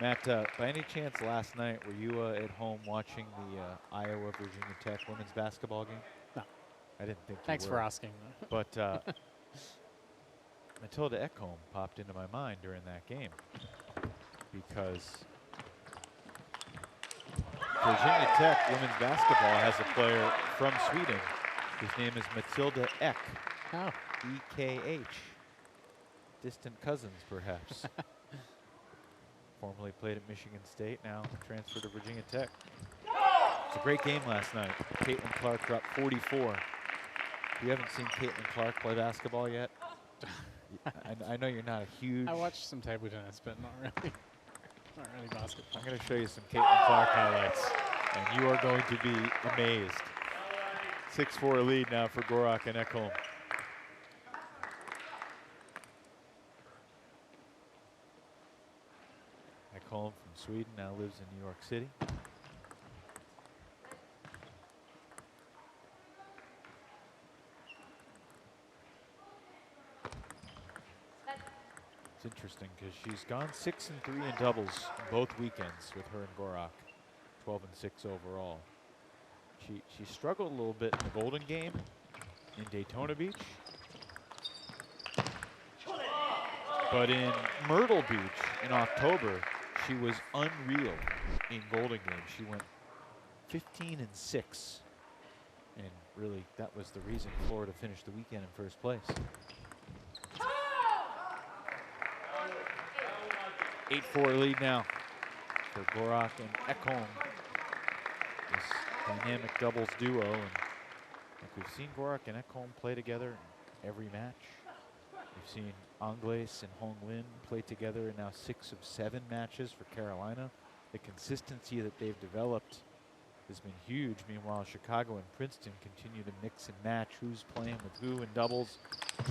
Matt, by any chance last night, were you at home watching the Iowa-Virginia Tech women's basketball game? No. I didn't think Thanks you were. for asking. But Matilda Ekholm popped into my mind during that game because Virginia Tech women's basketball has a player from Sweden whose name is Matilda Ek. Oh. E-K-H. Distant cousins, perhaps. Formerly played at Michigan State, now transferred to Virginia Tech. It's a great game last night. Caitlin Clark dropped 44. If you haven't seen Caitlin Clark play basketball yet, I know you're not a huge... I watched some table tennis, but not really. Not really basketball. I'm going to show you some Caitlin Clark highlights, and you are going to be amazed. 6-4 lead now for Gorak and Ekholm. Ekholm from Sweden now lives in New York City. It's interesting because she's gone 6-3 in doubles in both weekends with her and Gorak, 12-6 overall. She struggled a little bit in the Golden Game in Daytona Beach, but in Myrtle Beach in October, she was unreal in Golden Game. She went 15-6, and really that was the reason Florida finished the weekend in first place. 8-4 lead now for Gorak and Ekholm. This dynamic doubles duo, and like we've seen Gorak and Ekholm play together in every match. We've seen Angles and Hong Lin play together in now 6 of 7 matches for Carolina. The consistency that they've developed has been huge. Meanwhile, Chicago and Princeton continue to mix and match who's playing with who in doubles,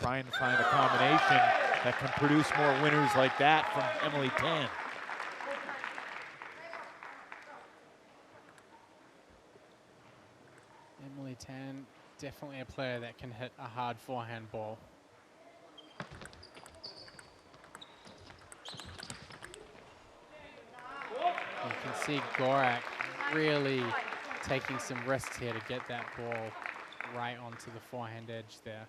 trying to find a combination that can produce more winners like that from MLTT. MLTT, definitely a player that can hit a hard forehand ball. You can see Gorak really taking some risks here to get that ball right onto the forehand edge there.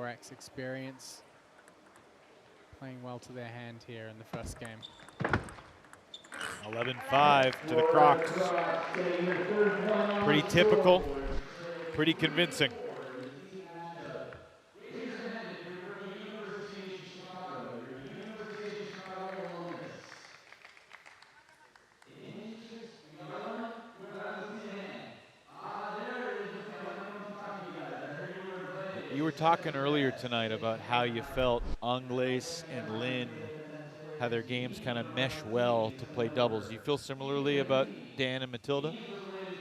Gorak's experience playing well to their hand here in the first game. 11-5 to the Crocs. Pretty typical, pretty convincing. You were talking earlier tonight about how you felt Angles and Lin, how their games kind of mesh well to play doubles. Do you feel similarly about Dan and Matilda?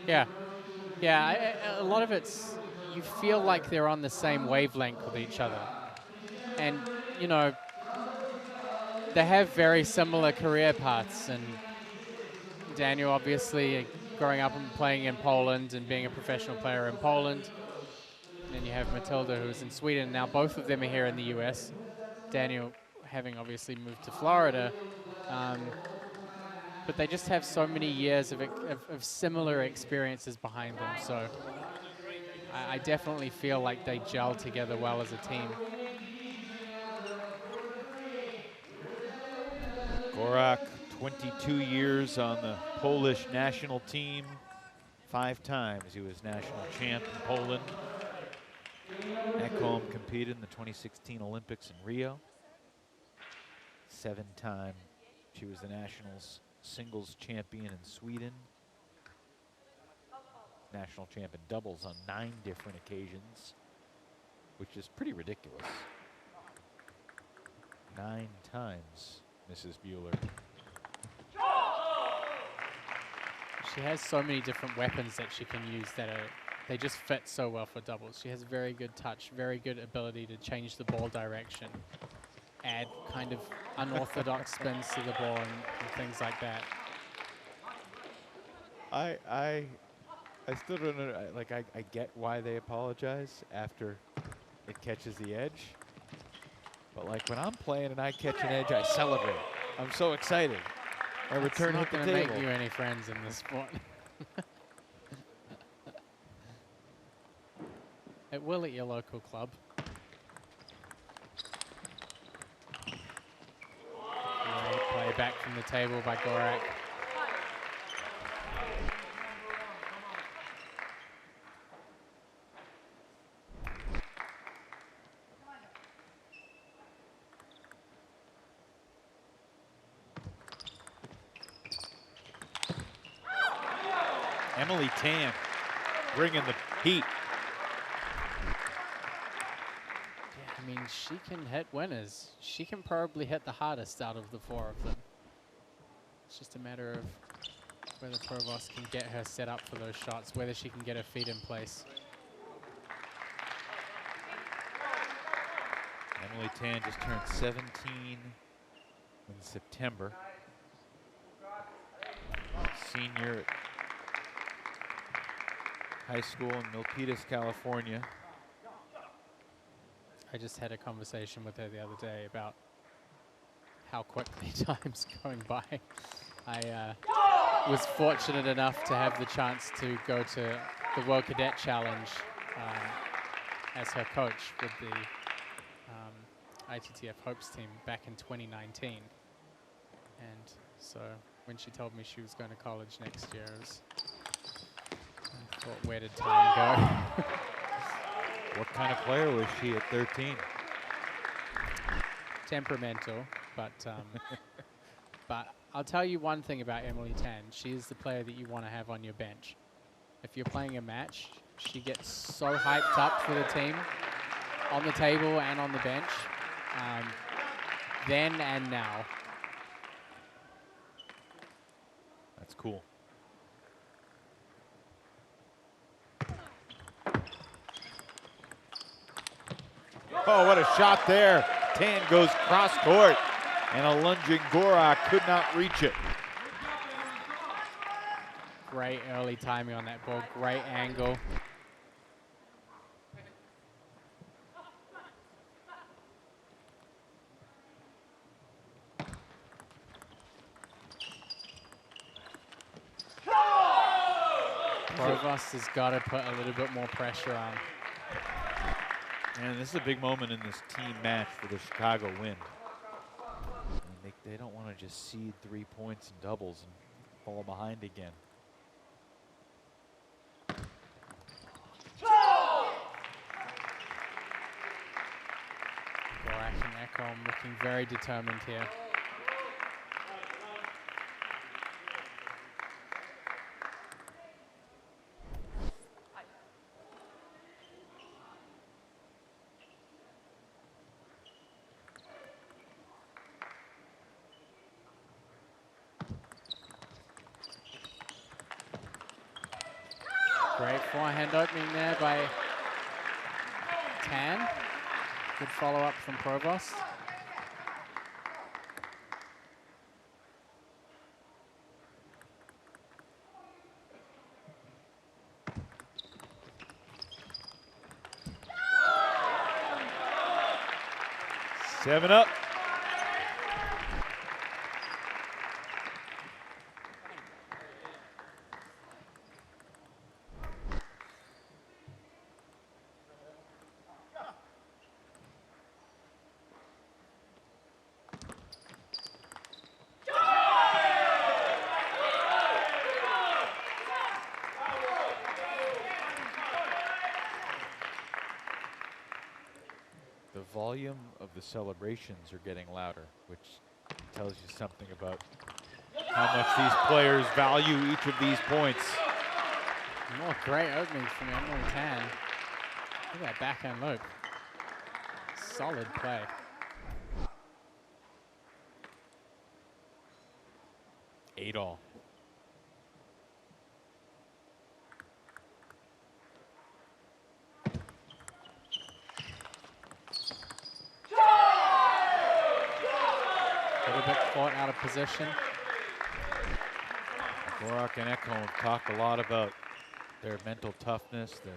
Yeah. Yeah, a lot of it's, you feel like they're on the same wavelength with each other. And, you know, they have very similar career paths. And Daniel, obviously, growing up and playing in Poland and being a professional player in Poland. And then you have Matilda, who's in Sweden. Now both of them are here in the US. Daniel having obviously moved to Florida. But they just have so many years of similar experiences behind them. So I definitely feel like they gel together well as a team. Gorak, 22 years on the Polish national team. 5 times he was national champ in Poland. Ekholm competed in the 2016 Olympics in Rio. 7-time she was the nationals singles champion in Sweden. National champ in doubles on 9 different occasions, which is pretty ridiculous. 9 times, Mrs. Bueller. She has so many different weapons that she can use that they just fit so well for doubles. She has very good touch, very good ability to change the ball direction, add kind of unorthodox spins to the ball and things like that. I still don't know, I get why they apologize after it catches the edge. But like when I'm playing and I catch an edge, I celebrate. I'm so excited. I return hit the table. It's not going to make you any friends in this sport. It will at your local club. Great play back from the table by Gorak. Emily Tan bringing the heat. I mean, she can hit winners. She can probably hit the hardest out of the 4 of them. It's just a matter of whether Provost can get her set up for those shots, whether she can get her feet in place. Emily Tan just turned 17 in September. Senior at high school in Milpitas, California. I just had a conversation with her the other day about how quickly time's going by. I was fortunate enough to have the chance to go to the World Cadet Challenge as her coach with the ITTF Hopes team back in 2019. And so when she told me she was going to college next year, I thought, where did time go? What kind of player was she at 13? Temperamental, but but I'll tell you one thing about Emily Tan. She's the player that you want to have on your bench. If you're playing a match, she gets so hyped up for the team, on the table and on the bench, then and now. That's cool. Oh, what a shot there. Tan goes cross court, and a lunging Gorak could not reach it. Great early timing on that ball, great angle. Provost has got to put a little bit more pressure on. And this is a big moment in this team match for the Chicago win. They don't want to just cede 3 points in doubles and fall behind again. Gorak and Ekholm looking very determined here. Great forehand opening there by Tan. Good follow-up from Provost. Seven up. The volume of the celebrations are getting louder, which tells you something about how much these players value each of these points. More great openings from Emily Tan. Look at that backhand loop. Solid play. Eight all. A little bit caught out of position. Gorak and Ekholm have talked a lot about their mental toughness, their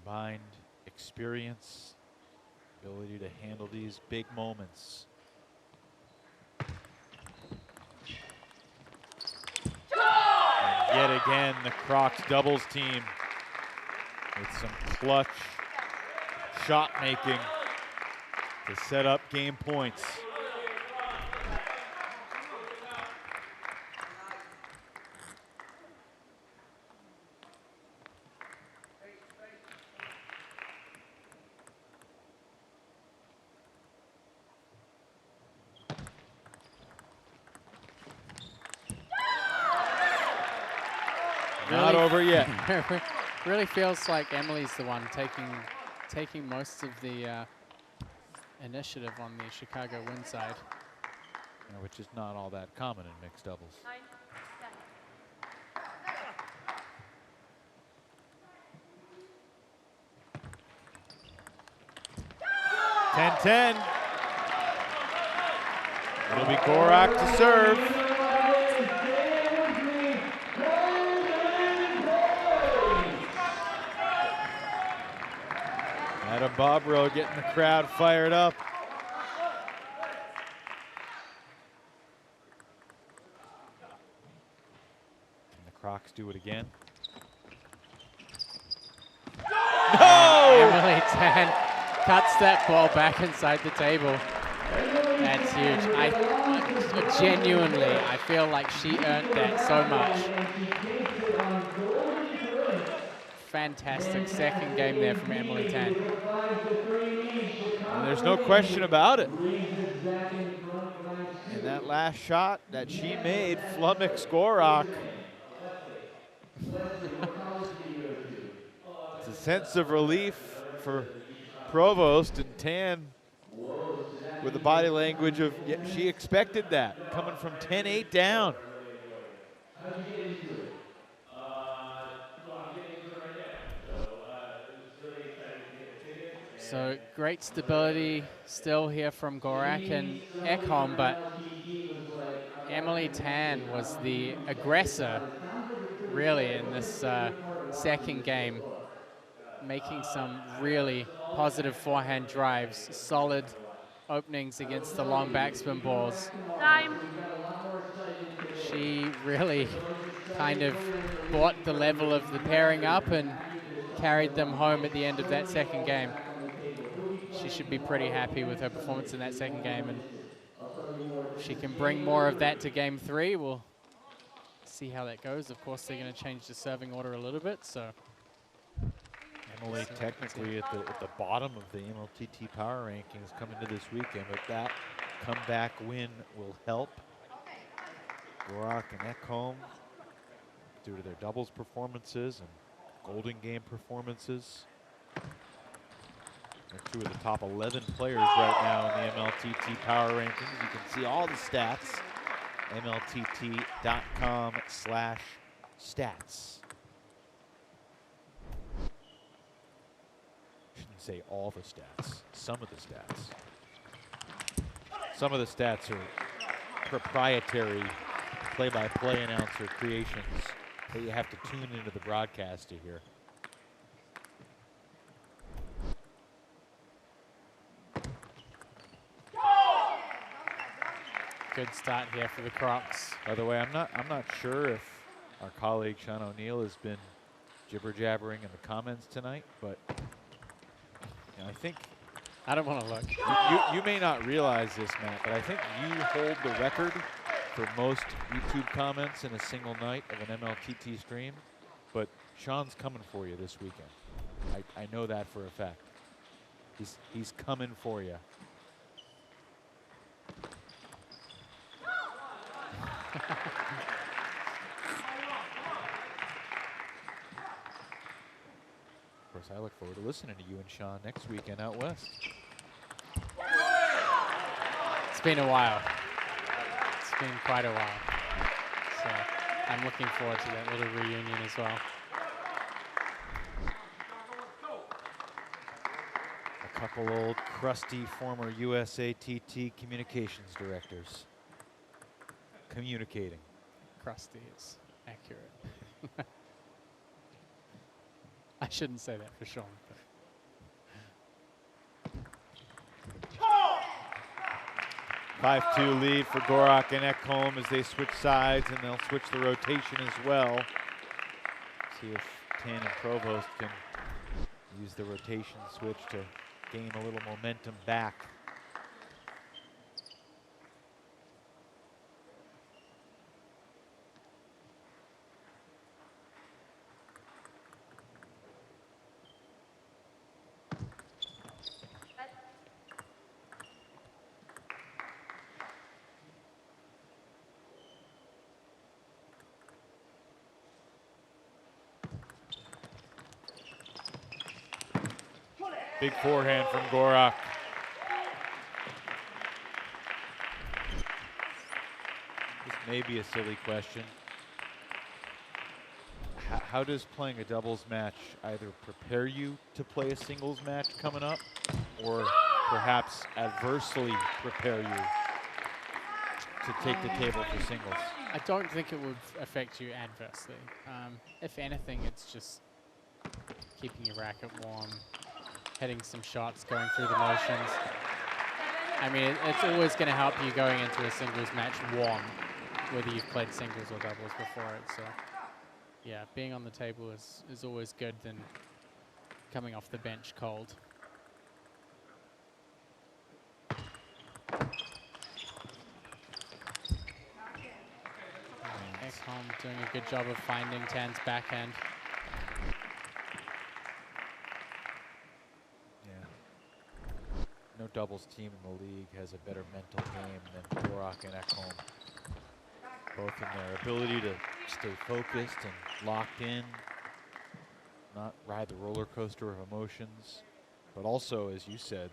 combined experience, ability to handle these big moments. And yet again, the Crocs doubles team with some clutch shot making to set up game points. Not over yet. Really feels like Emily's the one taking most of the initiative on the Chicago win side. Yeah, which is not all that common in mixed doubles. 10-10. It'll be Gorak to serve. Adam Bobrow getting the crowd fired up. Can the Crocs do it again? No! Emily Tan cuts that ball back inside the table. That's huge. I genuinely, I feel like she earned that so much. Fantastic second game there from Emily Tan. And there's no question about it. And that last shot that she made flummoxed Gorak. It's a sense of relief for Provost, and Tan with the body language of, yeah, she expected that, coming from 10-8 down. So great stability still here from Gorak and Ekholm, but Emily Tan was the aggressor really in this second game, making some really positive forehand drives, solid openings against the long backspin balls. She really kind of brought the level of the pairing up and carried them home at the end of that second game. She should be pretty happy with her performance in that second game, and if she can bring more of that to game 3, we'll see how that goes. Of course, they're going to change the serving order a little bit, so. Emily technically at the bottom of the MLTT power rankings coming to this weekend, but that comeback win will help Gorak and Ekholm due to their doubles performances and Golden Game performances. They're 2 of the top 11 players right now in the MLTT power rankings. You can see all the stats, MLTT.com/stats. Shouldn't say all the stats, some of the stats. Some of the stats are proprietary play-by-play announcer creations that you have to tune into the broadcast to hear. Good start here for the Crocs. By the way, I'm not sure if our colleague Sean O'Neill has been jibber-jabbering in the comments tonight, but you know, I think I don't want to look. you may not realize this, Matt, but I think you hold the record for most YouTube comments in a single night of an MLTT stream, but Sean's coming for you this weekend. I know that for a fact. He's coming for you. Of course, I look forward to listening to you and Sean next weekend out west. It's been a while. It's been quite a while. So I'm looking forward to that little reunion as well. A couple old crusty former USATT communications directors communicating. Crusty is accurate. I shouldn't say that for Sean. But 5-2 lead for Gorak and Ekholm as they switch sides, and they'll switch the rotation as well. See if Tan and Provost can use the rotation switch to gain a little momentum back. Big forehand from Gorak. This may be a silly question. How does playing a doubles match either prepare you to play a singles match coming up, or perhaps adversely prepare you to take the table for singles? I don't think it would affect you adversely. If anything, it's just keeping your racket warm, hitting some shots, going through the motions. I mean, it's always going to help you going into a singles match warm, whether you've played singles or doubles before it. So, yeah, being on the table is always good than coming off the bench cold. Ekholm doing a good job of finding Tan's backhand. No doubles team in the league has a better mental game than Gorak and Ekholm. Both in their ability to stay focused and locked in, not ride the roller coaster of emotions, but also, as you said,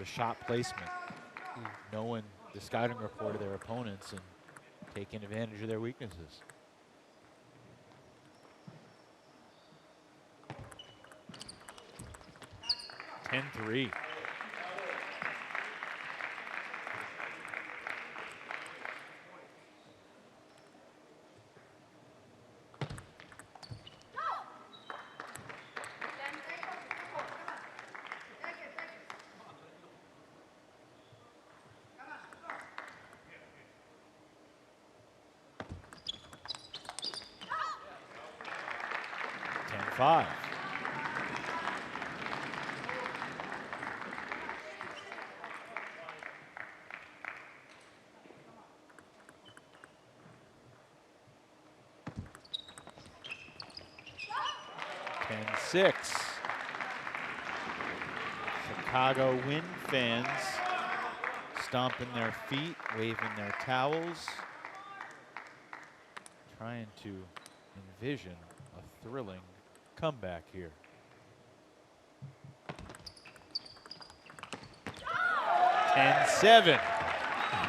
the shot placement, knowing the scouting report of their opponents and taking advantage of their weaknesses. (10-3). 6. Chicago Wind fans stomping their feet, waving their towels, trying to envision a thrilling comeback here. 10-7.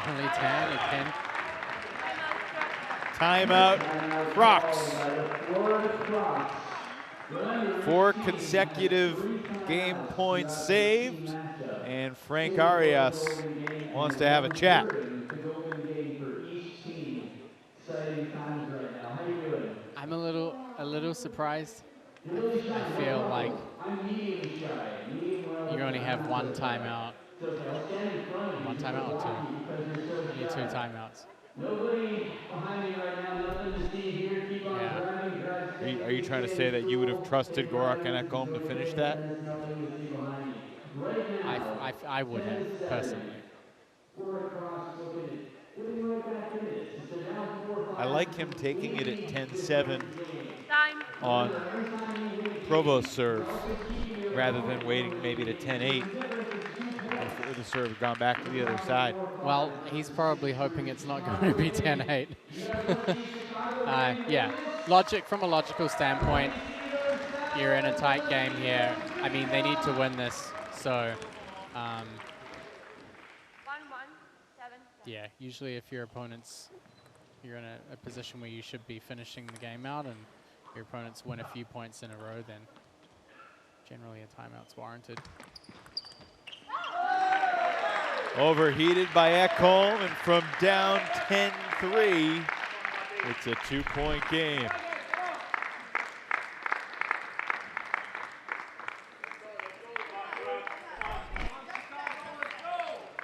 Only 10. Timeout, Crocs. 4 consecutive game points saved, and Frank Arias wants to have a chat. I'm a little surprised. I feel like you only have one timeout. One timeout or two? You need 2 timeouts. Yeah. Are you trying to say that you would have trusted Gorak and Ekholm to finish that? I would have, personally. I like him taking it at 10-7 on Provost's serve rather than waiting maybe to 10-8 if the serve had gone back to the other side. Well, he's probably hoping it's not going to be 10-8. Yeah, from a logical standpoint, you're in a tight game here. I mean, they need to win this, so yeah, usually if your opponent's, you're in a position where you should be finishing the game out and your opponents win a few points in a row, then generally a timeout's warranted. Overheated by Ekholm, and from down 10-3, it's a 2-point game.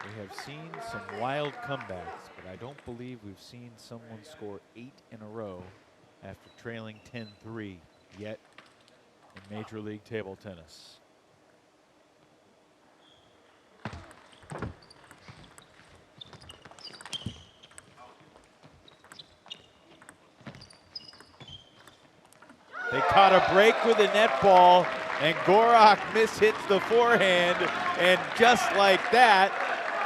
We have seen some wild comebacks, but I don't believe we've seen someone score 8 in a row after trailing 10-3 yet in Major League Table Tennis. They caught a break with a net ball, and Gorak mishits the forehand, and just like that,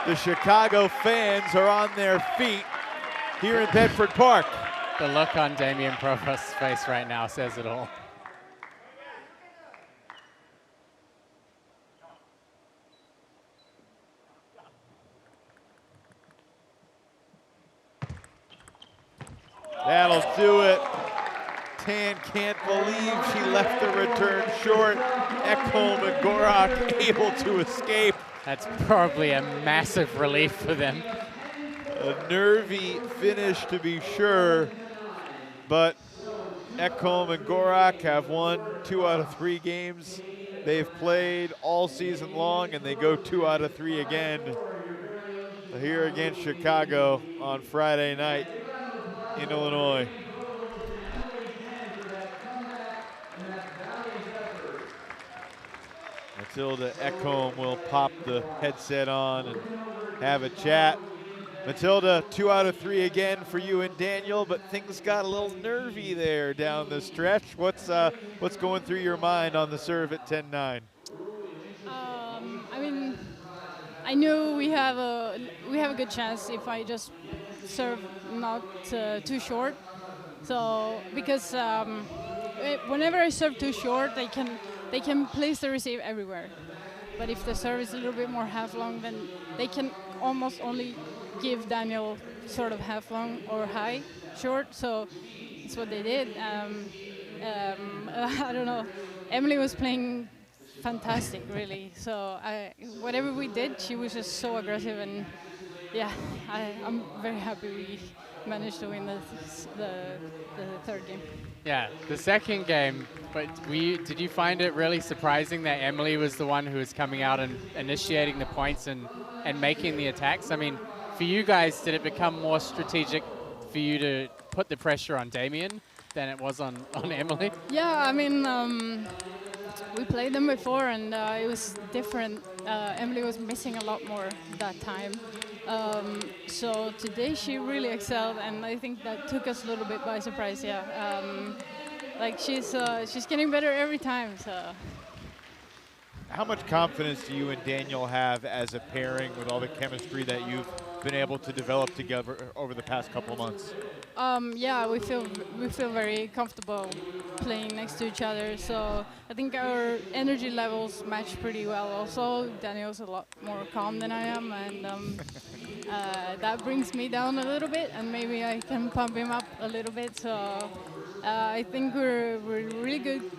the Chicago fans are on their feet here in Bedford Park. The look on Damian Provost's face right now says it all. That'll do it. Tan can't believe she left the return short. Ekholm and Gorak able to escape. That's probably a massive relief for them. A nervy finish to be sure, but Ekholm and Gorak have won 2 out of 3 games they've played all season long, and they go 2 out of 3 again here against Chicago on Friday night in Illinois. Matilda Ekholm will pop the headset on and have a chat. Matilda, 2 out of 3 again for you and Daniel, but things got a little nervy there down the stretch. What's going through your mind on the serve at 10-9? I mean, I knew we have a good chance if I just serve not too short. So because whenever I serve too short, they can place the receive everywhere. But if the serve is a little bit more half long, then they can almost only give Daniel sort of half long or high short. So that's what they did. I don't know. Emily was playing fantastic, really. So whatever we did, she was just so aggressive, and yeah, I'm very happy we managed to win the third game. Yeah, the second game, but did you find it really surprising that Emily was the one who was coming out and initiating the points and making the attacks? I mean, for you guys, did it become more strategic for you to put the pressure on Damian than it was on Emily? Yeah, I mean, we played them before, and it was different. Emily was missing a lot more that time. So today she really excelled, and I think that took us a little bit by surprise, yeah. Like she's getting better every time. So How much confidence do you and Daniel have as a pairing with all the chemistry that you've been able to develop together over the past couple of months? yeah, we feel very comfortable playing next to each other. So I think our energy levels match pretty well. Also, Daniel's a lot more calm than I am, and that brings me down a little bit, and maybe I can pump him up a little bit. So I think we're a really good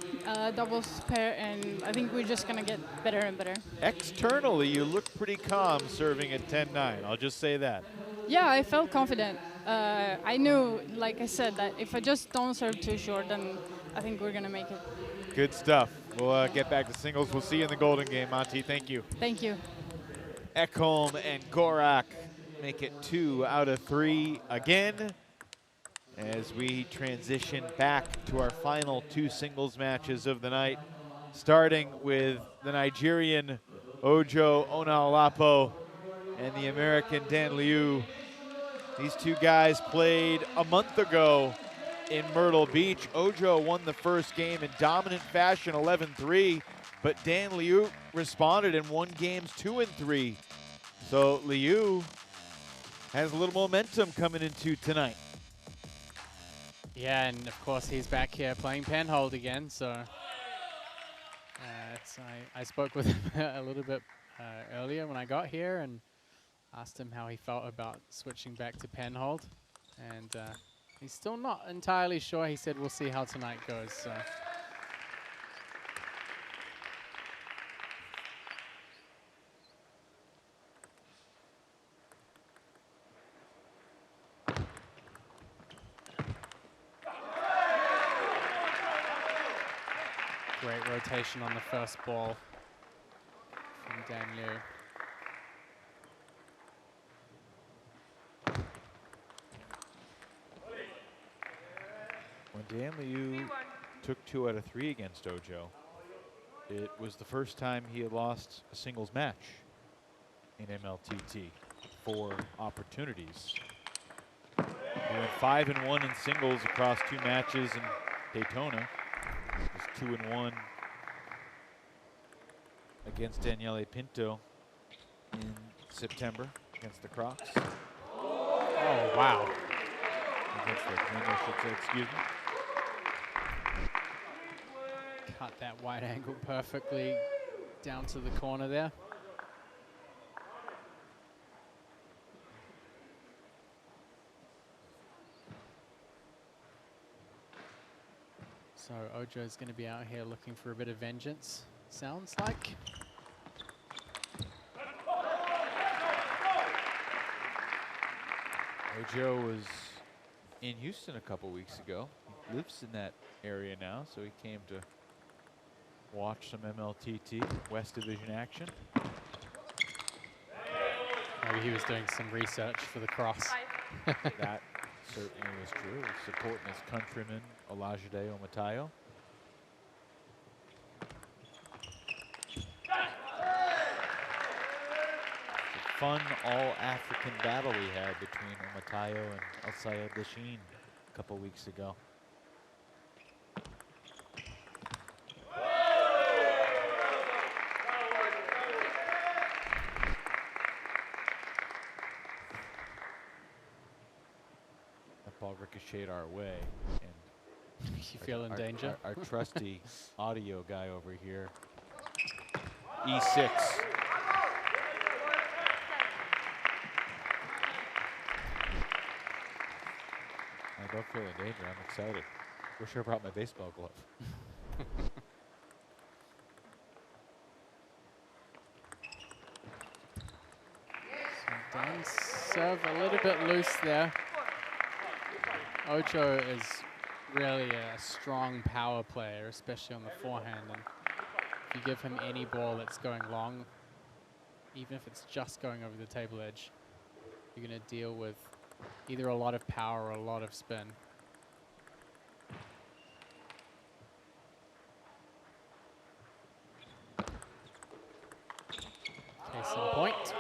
doubles pair, and I think we're just gonna get better and better. Externally, you look pretty calm serving at 10-9. I'll just say that. Yeah, I felt confident. I knew, like I said, that if I just don't serve too short, then I think we're gonna make it. Good stuff. We'll get back to singles. We'll see you in the Golden Game, Monty. Thank you. Thank you. Ekholm and Gorak make it 2 out of 3 again as we transition back to our final 2 singles matches of the night, starting with the Nigerian Ojo Onalapo and the American Dan Liu. These 2 guys played a month ago in Myrtle Beach. Ojo won the first game in dominant fashion, 11-3, but Dan Liu responded and won games 2 and 3. So Liu has a little momentum coming into tonight. Yeah, and of course he's back here playing penhold again. So I spoke with him a little bit earlier when I got here and asked him how he felt about switching back to penhold, and he's still not entirely sure. He said we'll see how tonight goes. So. Great rotation on the first ball from Dan Liu. When Dan Liu took 2 out of 3 against Ojo, it was the first time he had lost a singles match in MLTT. 4 opportunities. He went 5-1 in singles across 2 matches in Daytona. He was 2-1 against Daniele Pinto in September against the Crocs. Oh, wow. Against the Queen, I should say, excuse me. Cut that wide angle perfectly down to the corner there. So Ojo's going to be out here looking for a bit of vengeance, sounds like. Ojo was in Houston a couple weeks ago. He lives in that area now, so he came to watch some MLTT West Division action. Maybe he was doing some research for the cross. That certainly was true. Supporting his countryman, Olajide Omatayo. Fun all-African battle we had between Omatayo and El-Sayed Lasheen a couple weeks ago. That ball ricocheted our way, and You feel in danger? Our trusty audio guy over here, E6. I don't feel in danger. I'm excited. Wish I brought my baseball glove. So Dan's serve a little bit loose there. Ojo is really a strong power player, especially on the forehand. And if you give him any ball that's going long, even if it's just going over the table edge, you're going to deal with either a lot of power or a lot of spin. Case in point.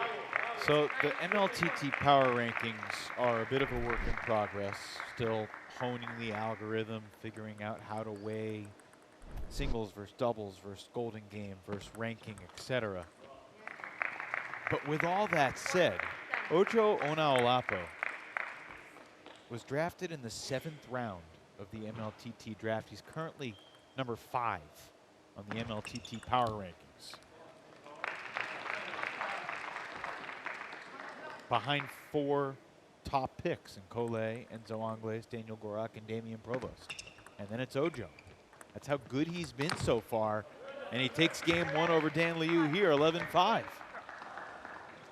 So the MLTT power rankings are a bit of a work in progress, still honing the algorithm, figuring out how to weigh singles versus doubles versus golden game versus ranking, etc. But with all that said, Ojo Onaolapo was drafted in the 7th round of the MLTT draft. He's currently number 5 on the MLTT power rankings, behind 4 top picks in Cole, Enzo Angles, Daniel Gorak, and Damian Provost. And then it's Ojo. That's how good he's been so far. And he takes game 1 over Dan Liu here, 11-5.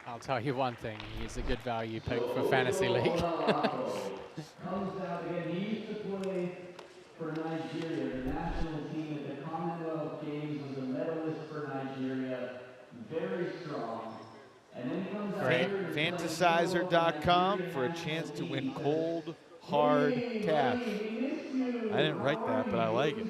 I'll tell you one thing, he's a good value pick for Fantasy League. Comes out again. He used to play for Nigeria, the national team at the Commonwealth Games, was a medalist for Nigeria. Very strong. And then he comes out Great. here and Fantasizer.com for a chance to win cold, hard cash. I didn't write that, but I like it.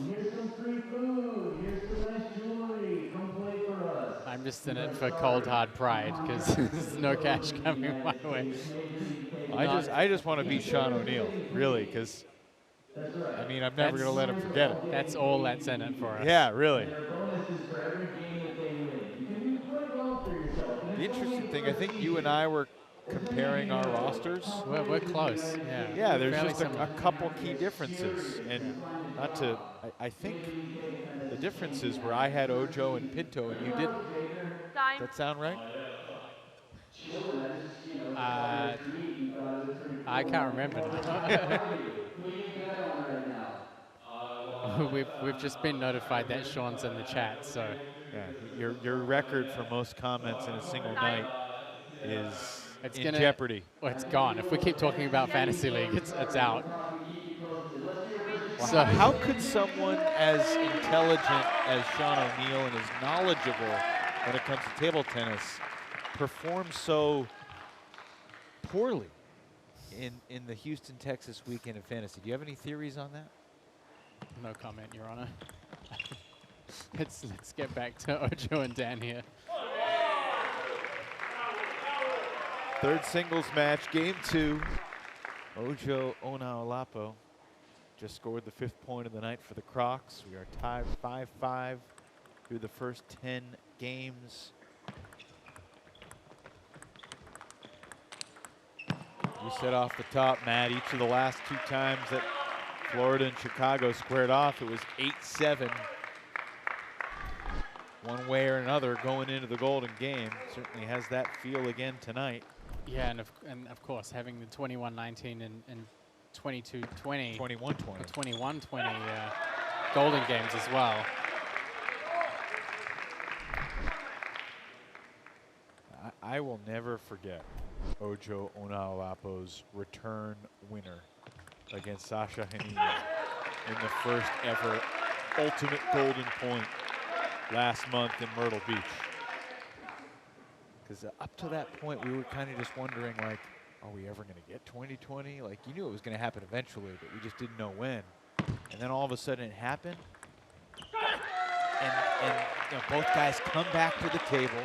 Here's some free food. Here's some nice jewelry. Come play for us. I'm just in it for cold hard pride because there's no cash coming my way. I just want to beat Sean O'Neill, really, because I mean, I'm never going to let him forget it. That's all that's in it for us. Yeah, really. There are bonuses for every game that they win. You can play well for yourself. The interesting thing, I think you and I were comparing our rosters. We're close, yeah. Yeah, there's Fairly just similar. a couple key differences. And not to, I think the differences were I had Ojo and Pinto and you didn't. Does that sound right? I can't remember now. We've just been notified that Sean's in the chat, so. Yeah, your record for most comments in a single night is It's in jeopardy. Well, it's gone. If we keep talking about Fantasy League, it's out. So how could someone as intelligent as Sean O'Neill and as knowledgeable when it comes to table tennis perform so poorly in the Houston, Texas weekend of fantasy? Do you have any theories on that? No comment, Your Honor. Let's get back to Ojo and Dan here. Third singles match, game 2. Ojo Onaolapo just scored the 5th point of the night for the Crocs. We are tied 5-5 through the first 10 games. You said off the top, Matt, each of the last 2 times that Florida and Chicago squared off, it was 8-7. One way or another going into the Golden Game. Certainly has that feel again tonight. Yeah, and of course, having the 21-19 and 22-20. 21-20. 21-20 Golden Games as well. I will never forget Ojo Onaolapo's return winner against Sasha Hanina in the first ever ultimate golden point last month in Myrtle Beach. Because up to that point, we were kind of just wondering, like, are we ever going to get 2020? Like, you knew it was going to happen eventually, but we just didn't know when. And then all of a sudden it happened. And you know, both guys come back to the table.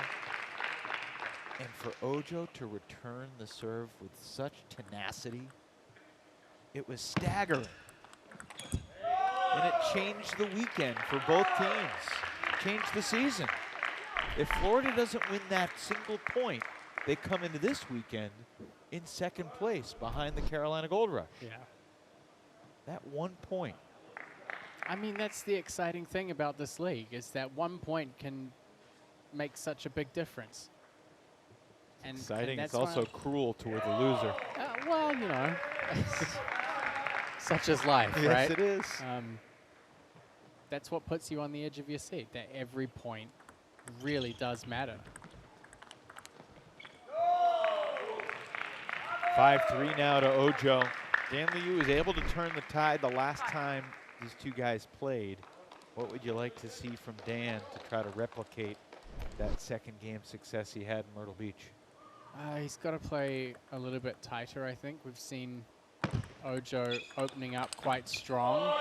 And for Ojo to return the serve with such tenacity, it was staggering. And it changed the weekend for both teams. Changed the season. If Florida doesn't win that single point, they come into this weekend in 2nd place behind the Carolina Gold Rush. Yeah. That 1 point. I mean, that's the exciting thing about this league, is that 1 point can make such a big difference. And Exciting. that's It's also cruel toward the loser. well, you know, such is life, right? Yes, it is. That's what puts you on the edge of your seat, that every point really does matter. 5-3 now to Ojo. Dan Liu was able to turn the tide the last time these 2 guys played. What would you like to see from Dan to try to replicate that 2nd game success he had in Myrtle Beach? He's got to play a little bit tighter, I think. We've seen Ojo opening up quite strong.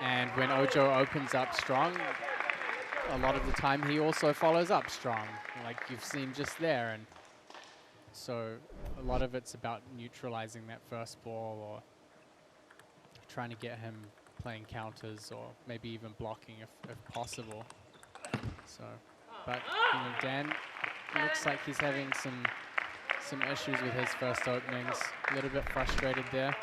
And when Ojo opens up strong, a lot of the time he also follows up strong, like you've seen just there. And so a lot of it's about neutralizing that first ball or trying to get him playing counters or maybe even blocking if possible. So, but you know, Dan looks like he's having some issues with his first openings. A little bit frustrated there.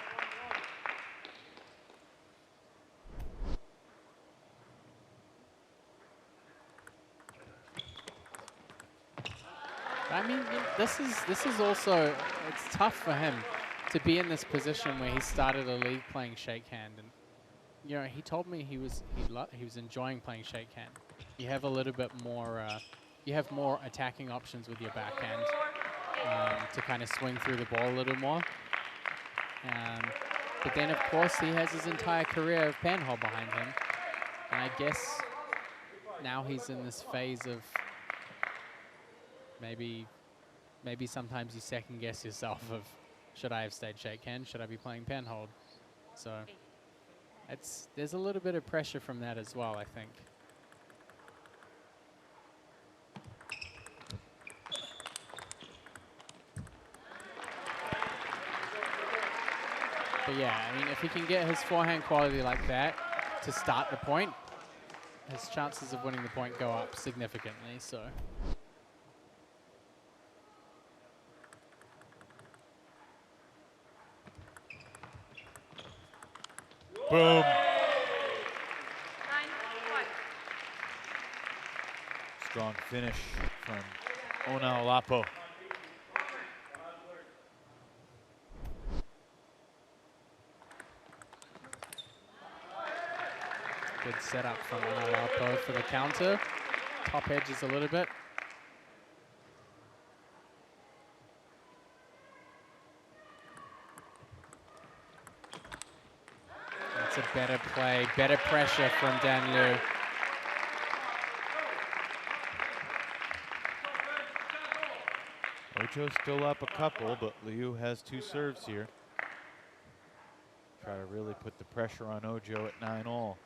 I mean, this is also, it's tough for him to be in this position where he started a league playing shakehand, and you know, he told me he was enjoying playing shakehand. You have a little bit more, you have more attacking options with your backhand to kind of swing through the ball a little more. But then, of course, he has his entire career of panhole behind him, and I guess now he's in this phase of maybe sometimes you second guess yourself of, should I have stayed shakehand? Should I be playing panhold? So there's a little bit of pressure from that as well, I think. But yeah, I mean, if he can get his forehand quality like that to start the point, his chances of winning the point go up significantly. So. Boom. Strong finish from Onalapo. Good setup from Onalapo for the counter. Top edges a little bit. That's a better play, better pressure from Dan Liu. Ocho's still up a couple, but Liu has 2 serves here. Try to really put the pressure on Ojo at 9-all.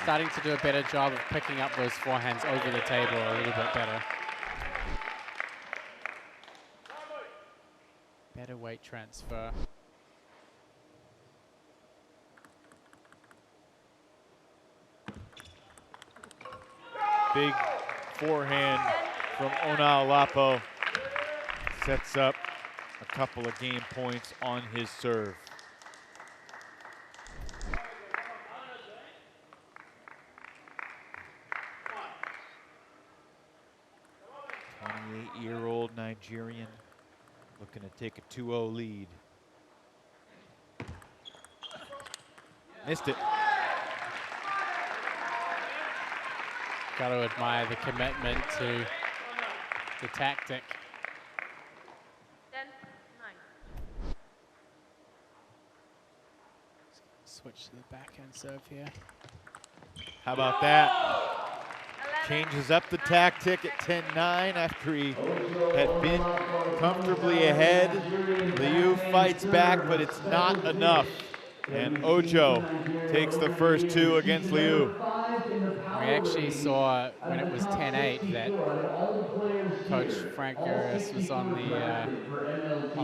Starting to do a better job of picking up those forehands over the table a little bit better. Better weight transfer. Big forehand from Onalapo sets up a couple of game points on his serve. Year-old Nigerian looking to take a 2-0 lead. Missed it. Got to admire the commitment to the tactic. 10-9. Switch to the backhand serve here. How about that? Changes up the tactic at 10-9 after he had been comfortably ahead. Liu fights back, but it's not enough. And Ojo takes the first 2 against Liu. We actually saw when it was 10-8 that Coach Frank Uris was on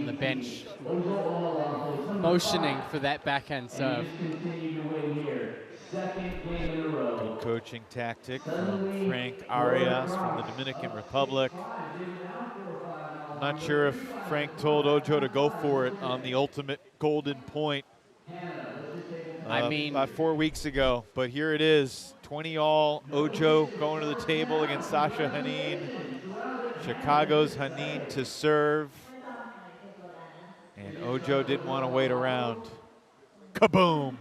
the bench motioning for that backhand serve. Good coaching tactic from Frank Arias from the Dominican Republic. I'm not sure if Frank told Ojo to go for it on the ultimate golden point I mean, about 4 weeks ago, but here it is, 20-all, Ojo going to the table against Sasha Hanin. Chicago's Hanin to serve, and Ojo didn't want to wait around. Kaboom!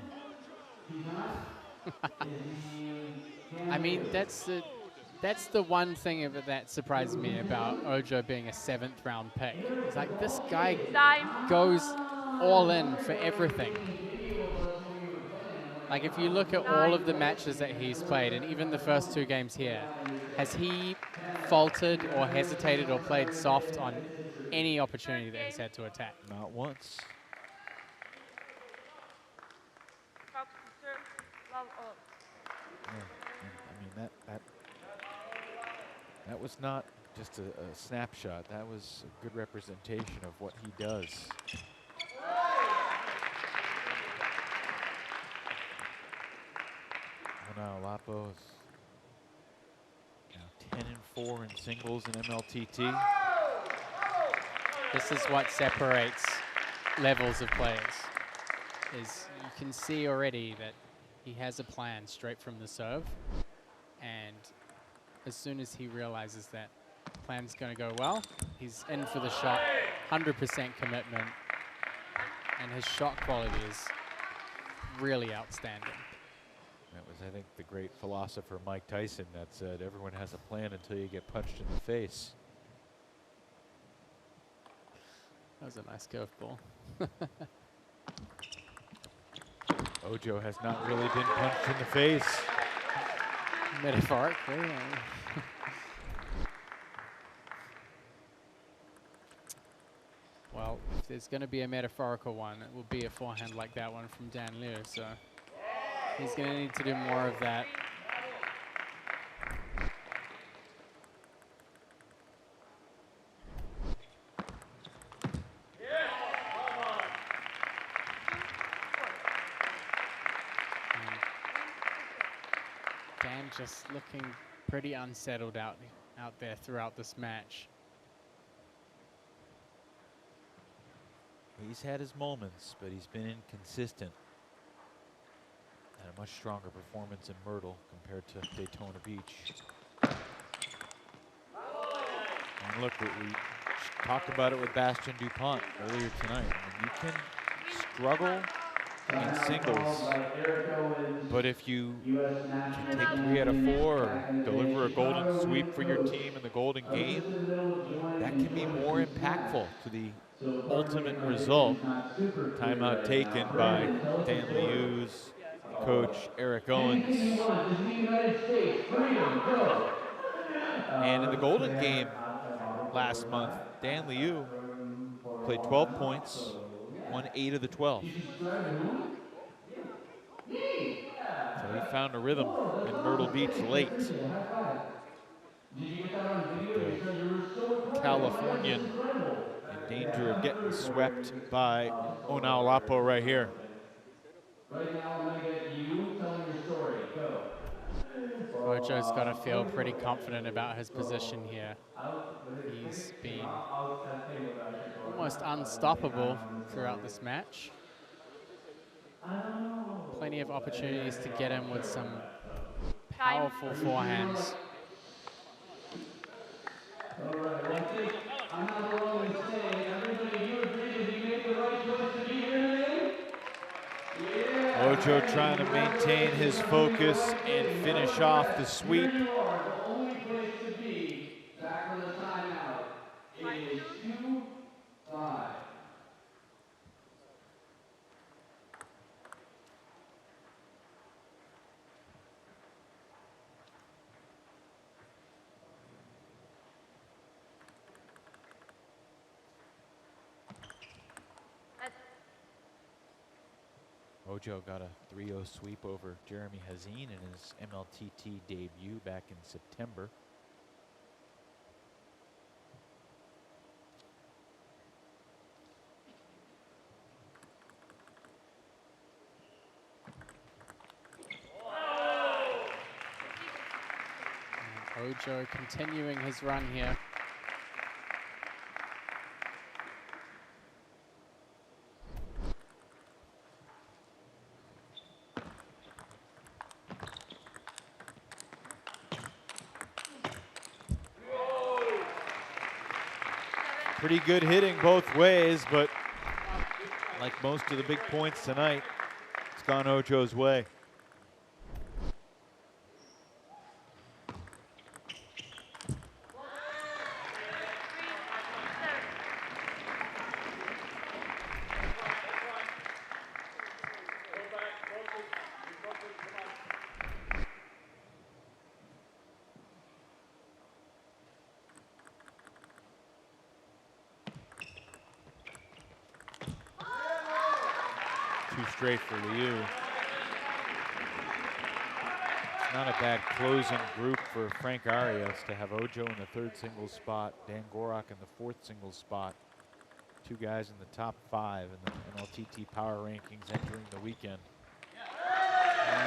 I mean, that's the one thing that surprised me about Ojo being a 7th round pick. It's like, this guy goes all in for everything. Like, if you look at all of the matches that he's played, and even the first 2 games here, has he faltered or hesitated or played soft on any opportunity that he's had to attack. Not once. Crocs to serve, love all. I mean, that was not just a snapshot. That was a good representation of what he does. Now Lapo is 10-4 in singles in MLTT. This is what separates levels of players. Is you can see already that he has a plan straight from the serve, and as soon as he realizes that plan's going to go well, he's in for the shot, 100% commitment, and his shot quality is really outstanding. That was, I think, the great philosopher Mike Tyson that said everyone has a plan until you get punched in the face. That was a nice curveball. Ojo has not really been punched in the face. Metaphorically. Well, if there's going to be a metaphorical one, it will be a forehand like that one from Dan Liu. So he's going to need to do more of that. Dan just looking pretty unsettled out there throughout this match. He's had his moments, but he's been inconsistent. And a much stronger performance in Myrtle compared to Daytona Beach. And look, we talked about it with Bastien DuPont earlier tonight. I mean, you can struggle in singles, but if you can take 3 out of 4 or deliver a golden sweep for your team in the golden game, that can be more impactful to the ultimate result. Timeout taken by Dan Liu's coach, Eric Owens. And in the golden game last month, Dan Liu played 12 points, won 8 of the 12. So he found a rhythm in Myrtle Beach late. The Californian in danger of getting swept by Onao Lapo right here. Right now, I'm going to get you telling your story. Go. Ojo's got to feel pretty confident about his position here. He's been almost unstoppable throughout this match. Plenty of opportunities to get him with some powerful forehands. All right, well, I think I'm not alone in saying, everybody, you agree that he made the right choice to be here today? Yeah. Ojo trying to maintain his focus and finish off the sweep. Here you are, the only place to be back from the timeout is 2-5. Ojo got a 3-0 sweep over Jeremy Hazine in his MLTT debut back in September. And Ojo continuing his run here. Pretty good hitting both ways, but like most of the big points tonight, it's gone Ojo's way. too straight for Liu. It's not a bad closing group for Frank Arias to have Ojo in the third singles spot, Dan Gorak in the fourth singles spot. Two guys in the top 5 in the MLTT power rankings entering the weekend.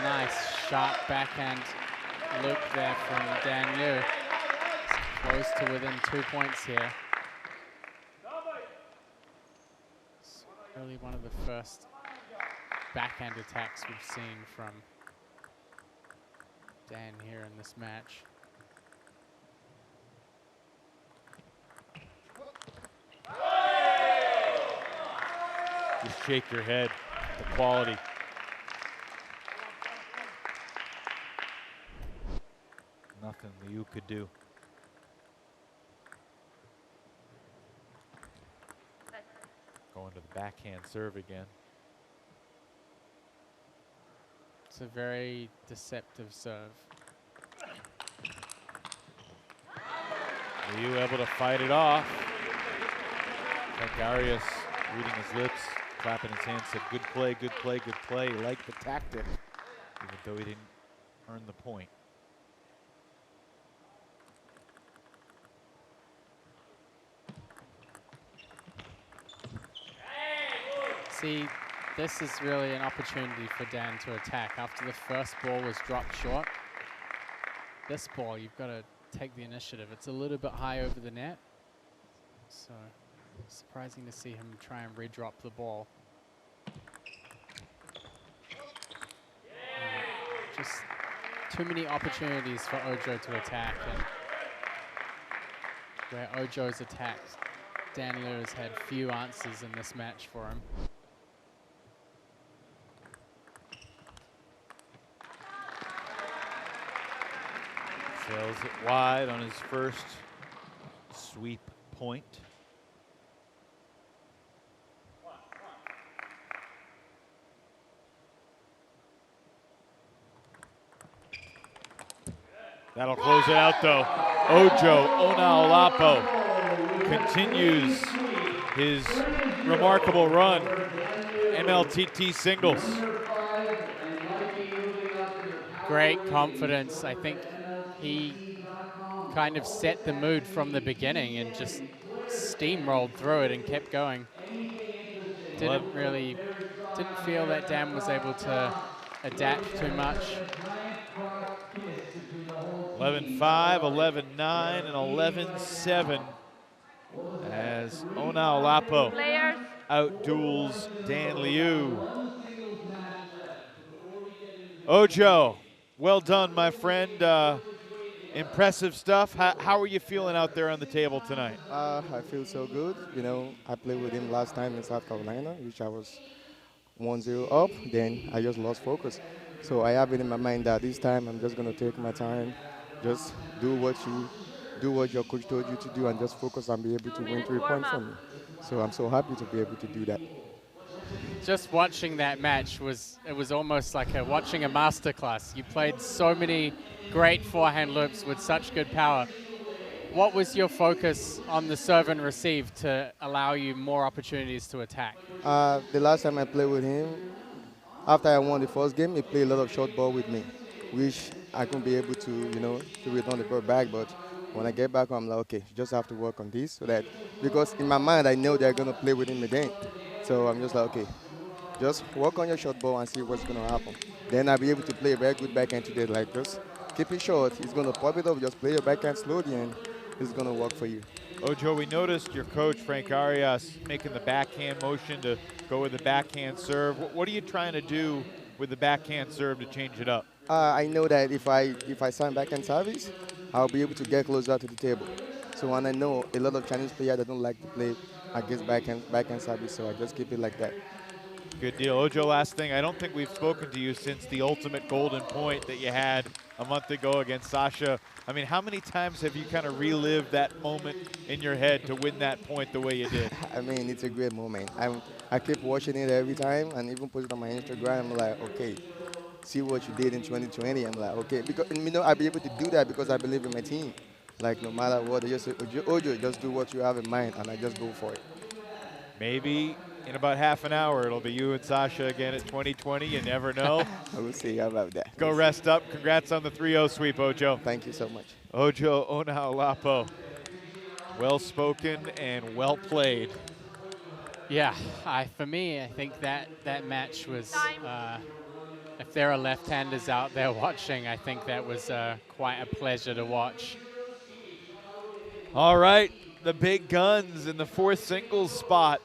Nice sharp backhand loop there from Dan Liu. Close to within 2 points here. It's really one of the first backhand attacks we've seen from Dan here in this match. Just shake your head, the quality. Nothing Liu could do. Going to the backhand serve again. It's a very deceptive serve. Liu able to fight it off. Arias reading his lips, clapping his hands, said, good play, good play, good play. He liked the tactic, even though he didn't earn the point. See, this is really an opportunity for Dan to attack. After the first ball was dropped short, this ball, you've got to take the initiative. It's a little bit high over the net, so surprising to see him try and redrop the ball. Just too many opportunities for Ojo to attack, and where Ojo's attacked, Dan Liu has had few answers in this match for him. Sails it wide on his first sweep point. That'll close it out though. Ojo Onaolapo continues his remarkable run. MLTT singles. Great confidence. I think he kind of set the mood from the beginning and just steamrolled through it and kept going. Didn't feel that Dan was able to adapt too much. 11-5, 11-9, and 11-7 as Onaolapo outduels Dan Liu. Ojo, well done, my friend. Impressive stuff. How are you feeling out there on the table tonight? I feel so good. You know, I played with him last time in South Carolina, which I was 1-0 up. Then I just lost focus. So I have it in my mind that this time I'm just going to take my time, just do what your coach told you to do, and just focus and be able to win 3 points for me. So I'm so happy to be able to do that. Just watching that match was almost like watching a masterclass. You played so many great forehand loops with such good power. What was your focus on the serve and receive to allow you more opportunities to attack? The last time I played with him, after I won the first game, he played a lot of short ball with me, which I couldn't be able to, to return the ball back. But when I get back, I'm like, okay, you just have to work on this, so that, because in my mind, I know they're going to play with him again. So I'm just like, okay, just work on your short ball and see what's going to happen. Then I'll be able to play a very good backhand today. Like, just keep it short. He's going to pop it up. Just play your backhand slowly, and it's going to work for you. Ojo, we noticed your coach, Frank Arias, making the backhand motion to go with the backhand serve. What are you trying to do with the backhand serve to change it up? I know that if I sign backhand service, I'll be able to get closer to the table. So, and I know a lot of Chinese players that don't like to play against backhand service, so I just keep it like that. Good deal. Ojo, last thing, I don't think we've spoken to you since the ultimate golden point that you had a month ago against Sasha. I mean, how many times have you kind of relived that moment in your head to win that point the way you did? I mean, it's a great moment. I keep watching it every time, and even put it on my Instagram. I'm like, okay, see what you did in 2020. I'm like, okay, because I'll be able to do that because I believe in my team. Like, no matter what, I just say, Ojo, just do what you have in mind, and I just go for it. Maybe in about half an hour, it'll be you and Sasha again at 2020. You never know. I will see about that. Go rest up. Congrats on the 3-0 sweep, Ojo. Thank you so much. Ojo Onaolapo. Well-spoken and well played. Yeah, for me, I think that match was, if there are left-handers out there watching, I think that was quite a pleasure to watch. All right, the big guns in the fourth singles spot.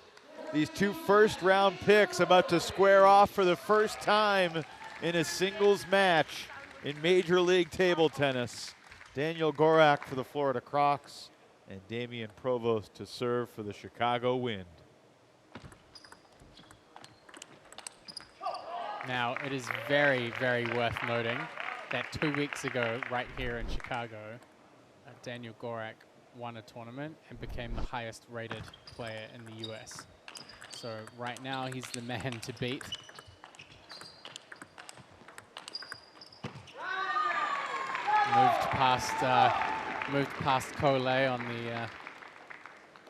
These two first-round picks about to square off for the first time in a singles match in Major League Table Tennis. Daniel Gorak for the Florida Crocs and Damian Provost to serve for the Chicago Wind. Now, it is very, very worth noting that 2 weeks ago, right here in Chicago, Daniel Gorak won a tournament and became the highest rated player in the US. So right now, he's the man to beat. Moved past Cole on the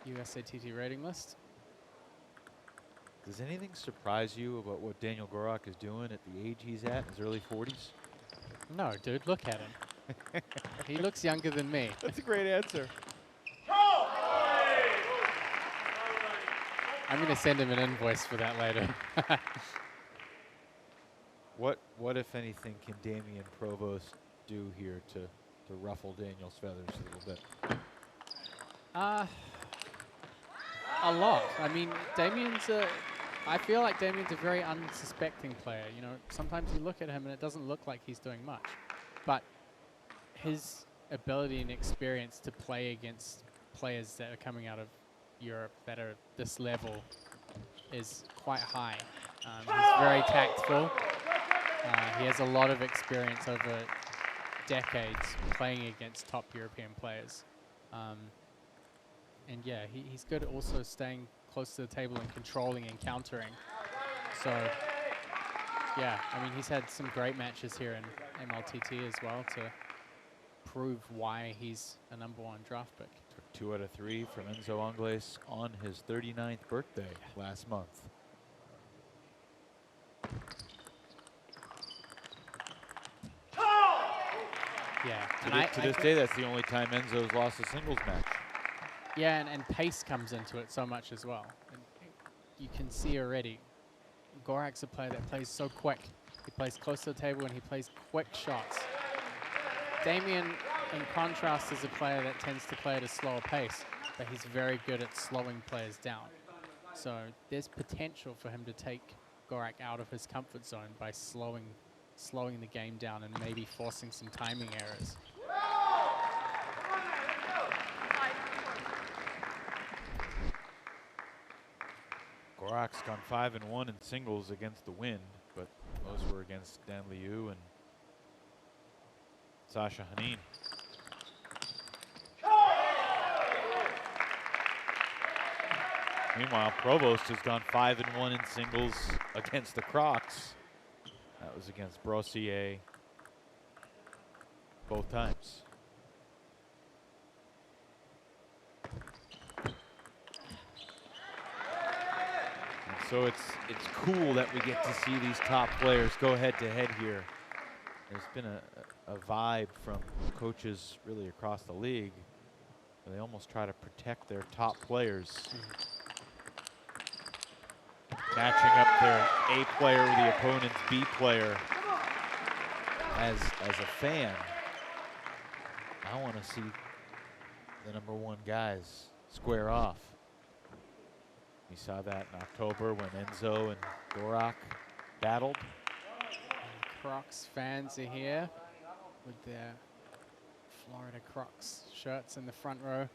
USATT rating list. Does anything surprise you about what Daniel Gorak is doing at the age he's at, in his early 40s? No, dude, look at him. He looks younger than me. That's a great answer. I'm going to send him an invoice for that later. What, if anything, can Damian Provost do here to ruffle Daniel's feathers a little bit? A lot. I mean, I feel like Damian's a very unsuspecting player. You know, sometimes you look at him and it doesn't look like he's doing much. But his ability and experience to play against players that are coming out of Europe that are this level is quite high. He's very tactful. He has a lot of experience over decades playing against top European players. And yeah, he's good at also staying close to the table and controlling and countering. So yeah, I mean, he's had some great matches here in MLTT as well to prove why he's a #1 draft pick. Took 2 out of 3 from Enzo Angles on his 39th birthday last month. Yeah. To this day, that's the only time Enzo's lost a singles match. Yeah, and pace comes into it so much as well. And you can see already, Gorak's a player that plays so quick. He plays close to the table and he plays quick shots. Damian, in contrast, is a player that tends to play at a slower pace, but he's very good at slowing players down. So there's potential for him to take Gorak out of his comfort zone by slowing the game down and maybe forcing some timing errors. Gorak's gone 5-1 in singles against the Wind, but those were against Dan Liu and Sasha Hanin. Meanwhile, Provost has gone 5-1 in singles against the Crocs. That was against Brossier both times. So it's cool that we get to see these top players go head-to-head here. There's been a vibe from coaches really across the league where they almost try to protect their top players. Matching up their A player with the opponent's B player. As a fan, I want to see the #1 guys square off. We saw that in October when Enzo and Gorak battled. And Crocs fans are here with their Florida Crocs shirts in the front row.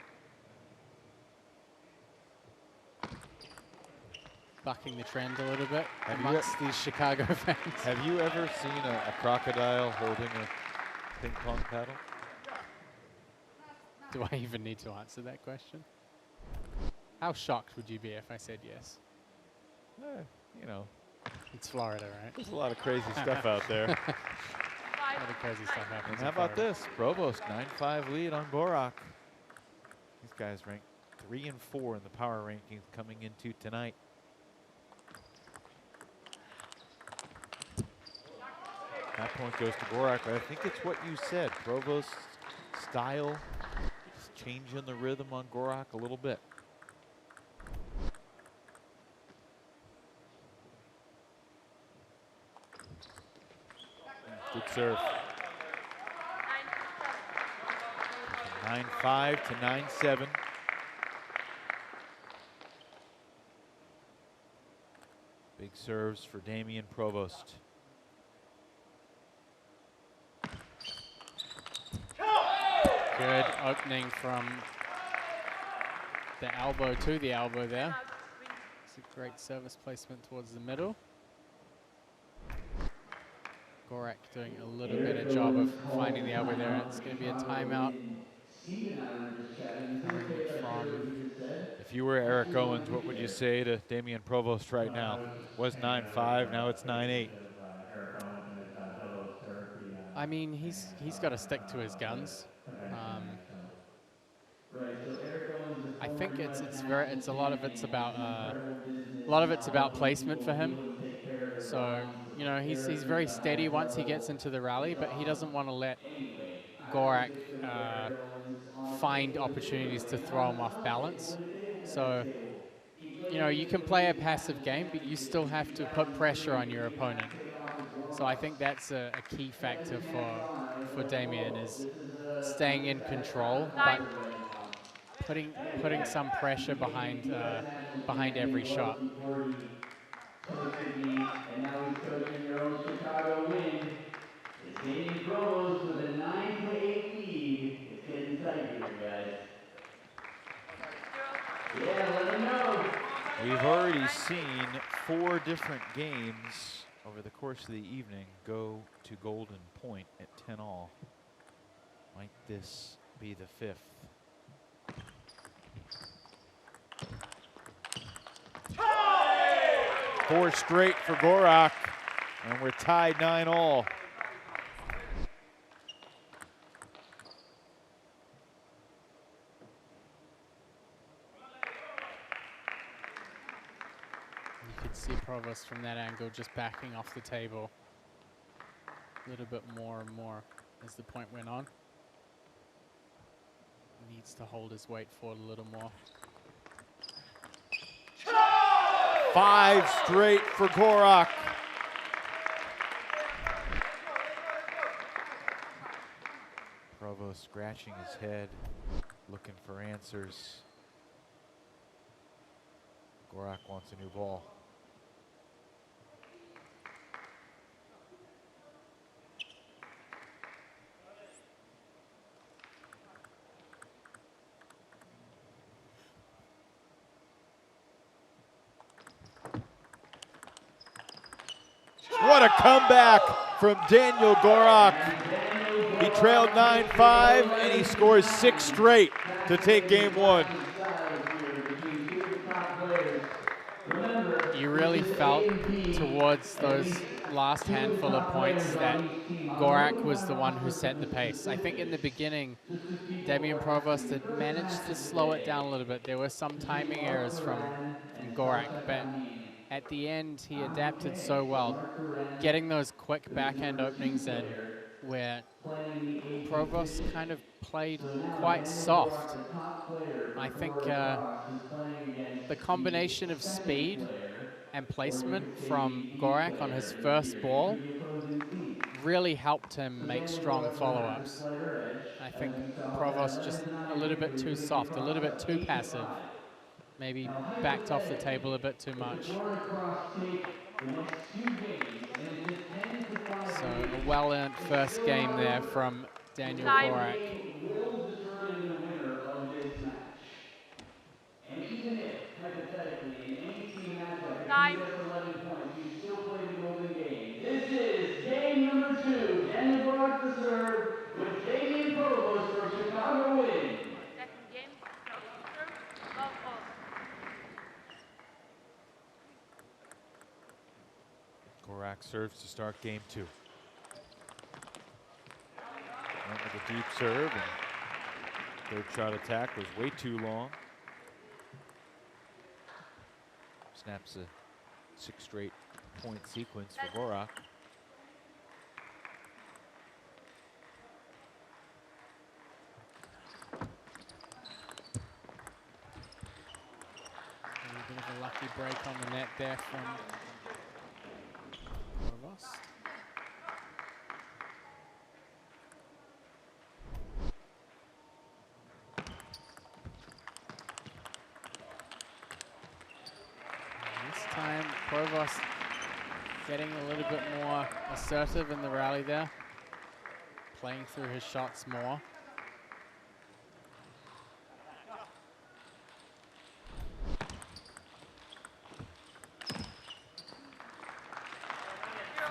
Bucking the trend a little bit amongst these Chicago fans. Have you ever seen a crocodile holding a ping pong paddle? Do I even need to answer that question? How shocked would you be if I said yes? You know, it's Florida, right? There's a lot of crazy stuff out there. A lot of crazy stuff happens. And how about this? Provost, 9-5 lead on Gorak. These guys ranked 3 and 4 in the power rankings coming into tonight. That point goes to Gorak, but I think it's what you said. Provost's style is changing the rhythm on Gorak a little bit. Good serve. 9-5 to 9-7. Big serves for Damian Provost. Good opening from the elbow to the elbow there. It's a great service placement towards the middle. Gorak doing a little better job of finding the elbow there. It's going to be a timeout coming from... If you were Eric Owens, what would you say to Damian Provost right now? It was 9-5, now it's 9-8. I mean, he's got to stick to his guns. I think it's a lot of it's about placement for him. So, you know, he's very steady once he gets into the rally, but he doesn't want to let Gorak find opportunities to throw him off balance. So, you know, you can play a passive game, but you still have to put pressure on your opponent. So I think that's a key factor for Damian, is staying in control, but putting some pressure behind every shot. And now he's coaching your own Chicago Wind. It's Damian Provost with a 9-8 lead. It's getting tight here, guys. Yeah, let them know. We've already seen 4 different games over the course of the evening go to golden point at 10-all. Might this be the 5th? Four straight for Gorak, and we're tied 9-all. You could see Provost from that angle just backing off the table a little bit more and more as the point went on. Needs to hold his weight forward a little more. 5 straight for Gorak. Provost scratching his head, looking for answers. Gorak wants a new ball. What a comeback from Daniel Gorak. He trailed 9-5 and he scores 6 straight to take game 1. You really felt towards those last handful of points that Gorak was the one who set the pace. I think in the beginning, Damian Provost had managed to slow it down a little bit. There were some timing errors from Gorak, but at the end, he adapted so well, getting those quick backhand openings in where Provost kind of played quite soft. I think the combination of speed and placement from Gorak on his first ball really helped him make strong follow-ups. I think Provost just a little bit too soft, a little bit too passive. Maybe backed off the table a bit too much. So a well-earned first game there from Daniel Gorak. Time. This is game number 2. Daniel Gorak to serve with Damian Provost from Chicago Wind. Second game. Crocs to serve. Love all. Gorak serves to start game 2. Went with a deep serve, and third shot attack was way too long. Snaps a 6 straight point sequence for Gorak. break on the net there from Provost. This time, Provost getting a little bit more assertive in the rally there, playing through his shots more.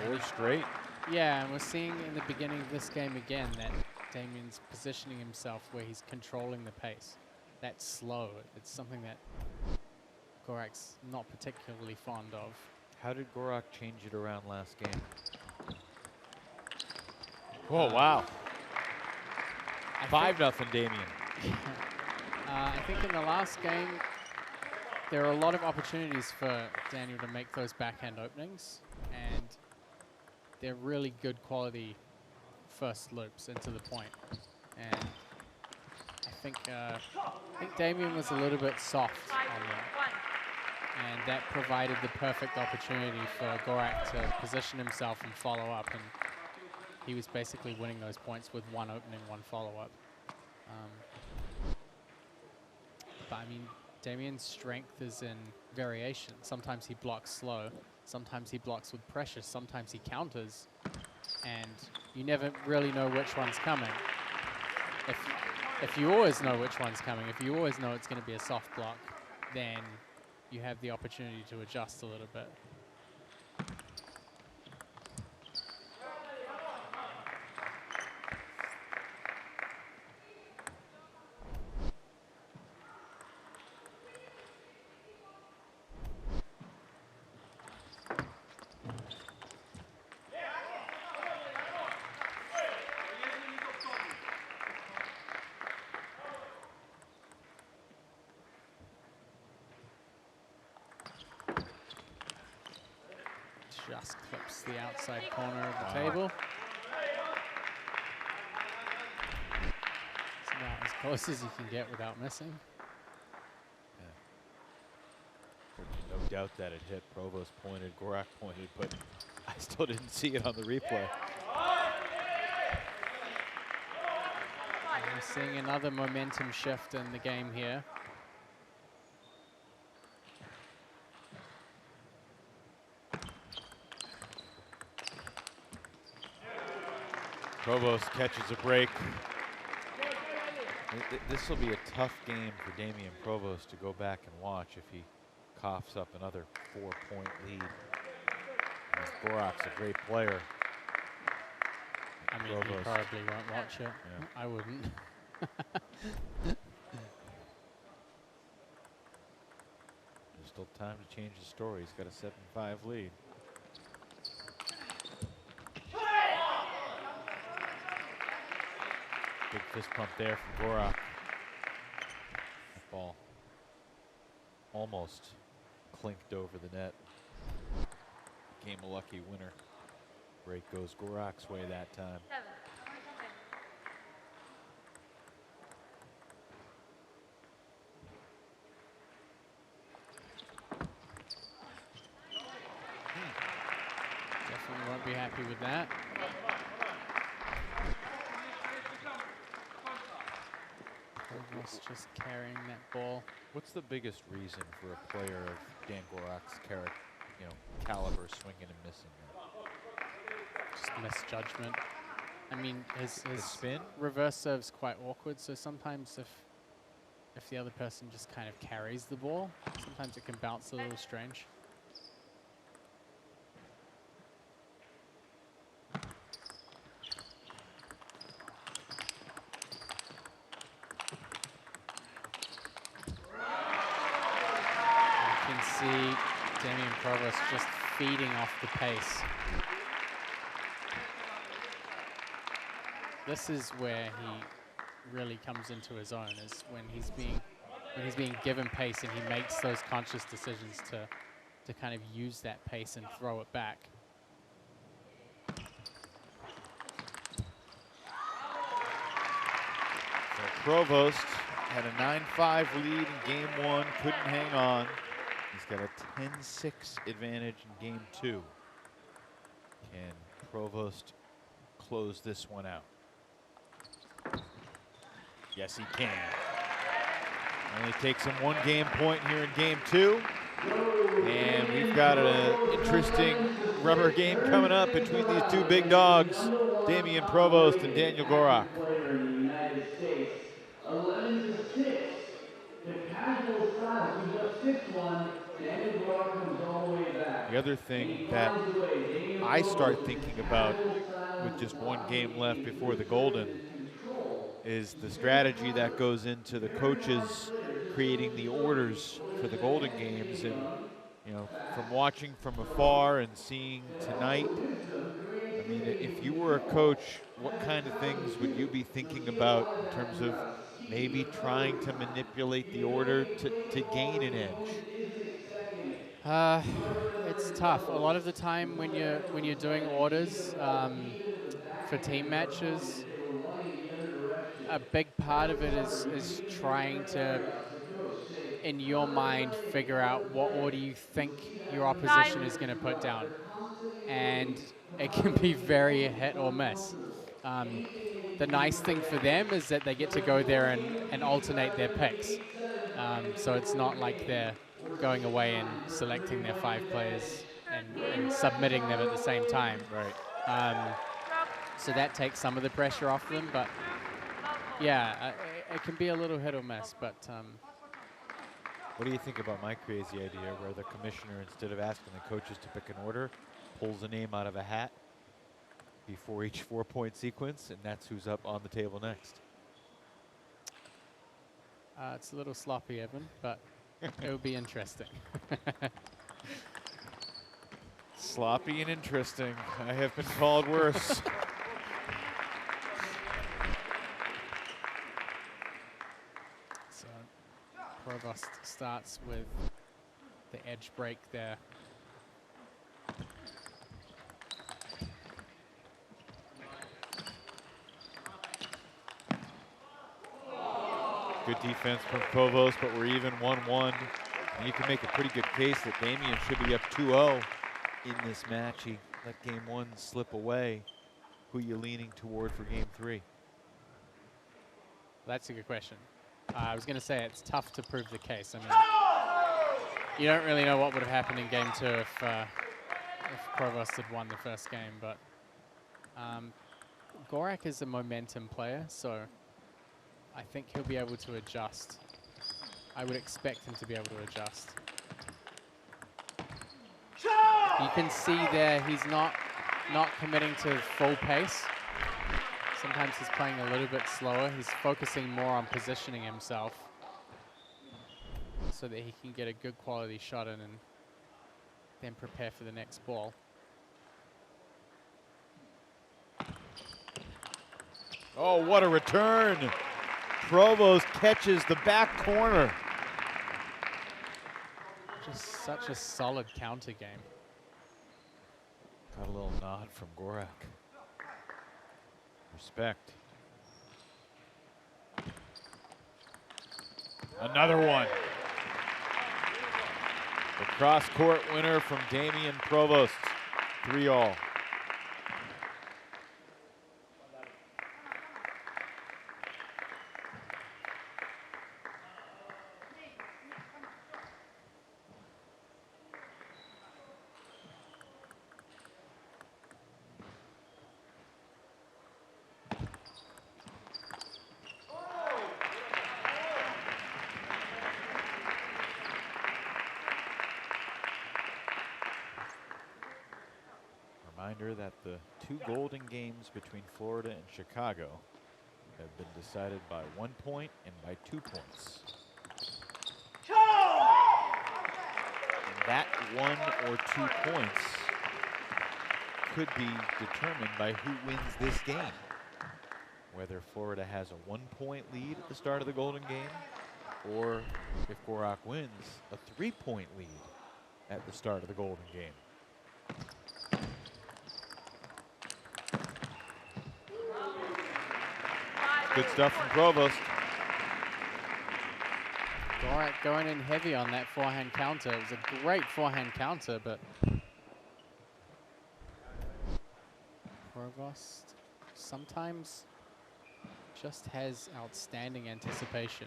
Four straight. Yeah, and we're seeing in the beginning of this game again that Damien's positioning himself where he's controlling the pace. That's slow. It's something that Gorak's not particularly fond of. How did Gorak change it around last game? Oh, wow. 5-0 Damien. I think in the last game, there are a lot of opportunities for Daniel to make those backhand openings, and they're really good quality first loops into the point. And I think Damien was a little bit soft on them, and that provided the perfect opportunity for Gorak to position himself and follow up, and he was basically winning those points with one opening, one follow-up. But I mean, Damien's strength is in variation. Sometimes he blocks slow, sometimes he blocks with pressure, sometimes he counters, and you never really know which one's coming. If you always know which one's coming, if you always know it's going to be a soft block, then you have the opportunity to adjust a little bit. Just clips the outside corner of the table. It's about as close as you can get without missing. No doubt that it hit. Provost pointed, Gorak pointed, but I still didn't see it on the replay. And we're seeing another momentum shift in the game here. Provost catches a break. This will be a tough game for Damien Provost to go back and watch if he coughs up another 4-point lead. And Gorak's a great player. I mean, you probably won't watch it. Yeah. I wouldn't. There's still time to change the story. He's got a 7-5 lead. Big fist pump there from Gorak. That ball almost clinked over the net. Became a lucky winner. Break goes Gorak's way that time. 7. Definitely won't be happy with that. Provost just carrying that ball. What's the biggest reason for a player of Dan Gorak's caliber swinging and missing? Just misjudgment. I mean, his spin? reverse serve's quite awkward, so sometimes if the other person just kind of carries the ball, sometimes it can bounce a little strange. You can see Damien Provost just feeding off the pace. This is where he really comes into his own, is when he's being given pace and he makes those conscious decisions to kind of use that pace and throw it back. So Provost had a 9-5 lead in game one, couldn't hang on. He's got a 10-6 advantage in game 2. Can Provost close this one out? Yes, he can. Only takes him 1 game point here in game 2. And we've got an interesting rubber game coming up between these 2 big dogs, Damian Provost and Daniel Gorak. The other thing that I start thinking about with just 1 game left before the Golden is the strategy that goes into the coaches creating the orders for the Golden games. And you know, from watching from afar and seeing tonight, I mean, if you were a coach, what kind of things would you be thinking about in terms of maybe trying to manipulate the order to gain an edge? It's tough. A lot of the time when you're doing orders for team matches, a big part of it is trying to, in your mind, figure out what order you think your opposition is going to put down. And it can be very hit or miss. The nice thing for them is that they get to go there and alternate their picks. So it's not like they're going away and selecting their 5 players and submitting them at the same time. Right. So that takes some of the pressure off them, but yeah, it can be a little hit or miss. But what do you think about my crazy idea where the commissioner, instead of asking the coaches to pick an order, pulls a name out of a hat before each 4-point sequence, and that's who's up on the table next? It's a little sloppy, Evan, but it would be interesting. Sloppy and interesting. I have been called worse. So Provost starts with the edge break there. Good defense from Provost, but we're even 1-1. And you can make a pretty good case that Damian should be up 2-0 in this match. He let game 1 slip away. Who you leaning toward for game 3? That's a good question. I was going to say it's tough to prove the case. I mean, you don't really know what would have happened in game 2 if Provost had won the first game, but Gorak is a momentum player, so I think he'll be able to adjust. I would expect him to be able to adjust. You can see there he's not committing to full pace. Sometimes he's playing a little bit slower. He's focusing more on positioning himself so that he can get a good quality shot in and then prepare for the next ball. Oh, what a return. Provost catches the back corner. Just such a solid counter game. Got a little nod from Gorak. Respect. Another one. The cross-court winner from Damian Provost. 3-all. Reminder that the 2 Golden games between Florida and Chicago have been decided by 1 point and by 2 points. And that 1 or 2 points could be determined by who wins this game. Whether Florida has a 1-point lead at the start of the Golden game, or if Gorak wins, a 3-point lead at the start of the Golden game. Good stuff from Provost. Gorak going in heavy on that forehand counter. It was a great forehand counter, but Provost sometimes just has outstanding anticipation.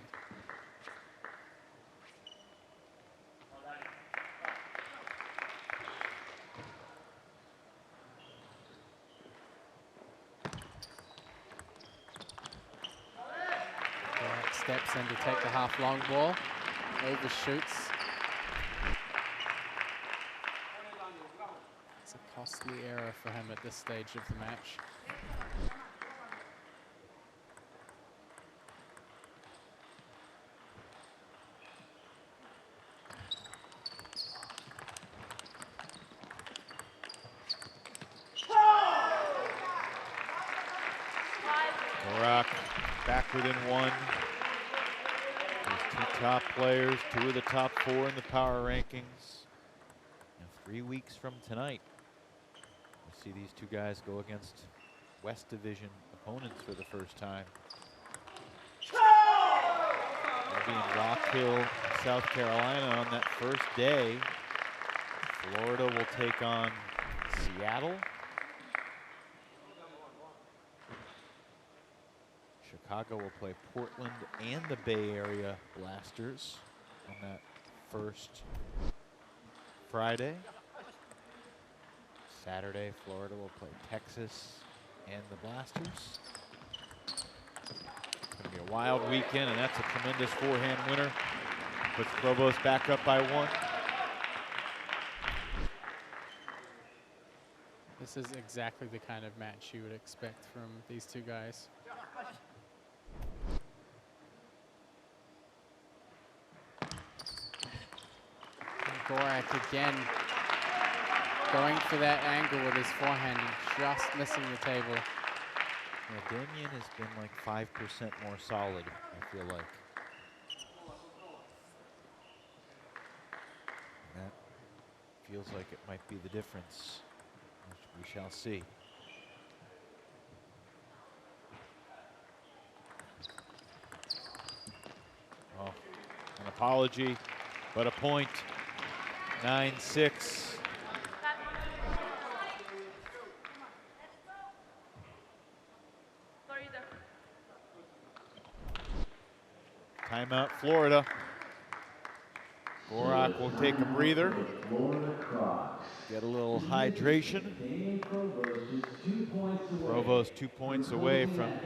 Gorak steps in to take the half long ball, overshoots. It's a costly error for him at this stage of the match. Crocs back within one. These two top players, 2 of the top 4 in the power rankings. And 3 weeks from tonight, we'll see these 2 guys go against West Division opponents for the first time. They'll be in Rock Hill, South Carolina on that first day. Florida will take on Seattle. Chicago will play Portland and the Bay Area Blasters on that first Friday. Saturday, Florida will play Texas and the Blasters. It's going to be a wild weekend, and that's a tremendous forehand winner. Puts Provost back up by 1. This is exactly the kind of match you would expect from these 2 guys. Gorak again going for that angle with his forehand, just missing the table. Yeah, Damien has been like 5% more solid, I feel like. And that feels like it might be the difference, which we shall see. Oh, an apology, but a point. 9-6. Timeout, Florida. Gorak will take a breather. Get a little hydration. Provost 2 points away from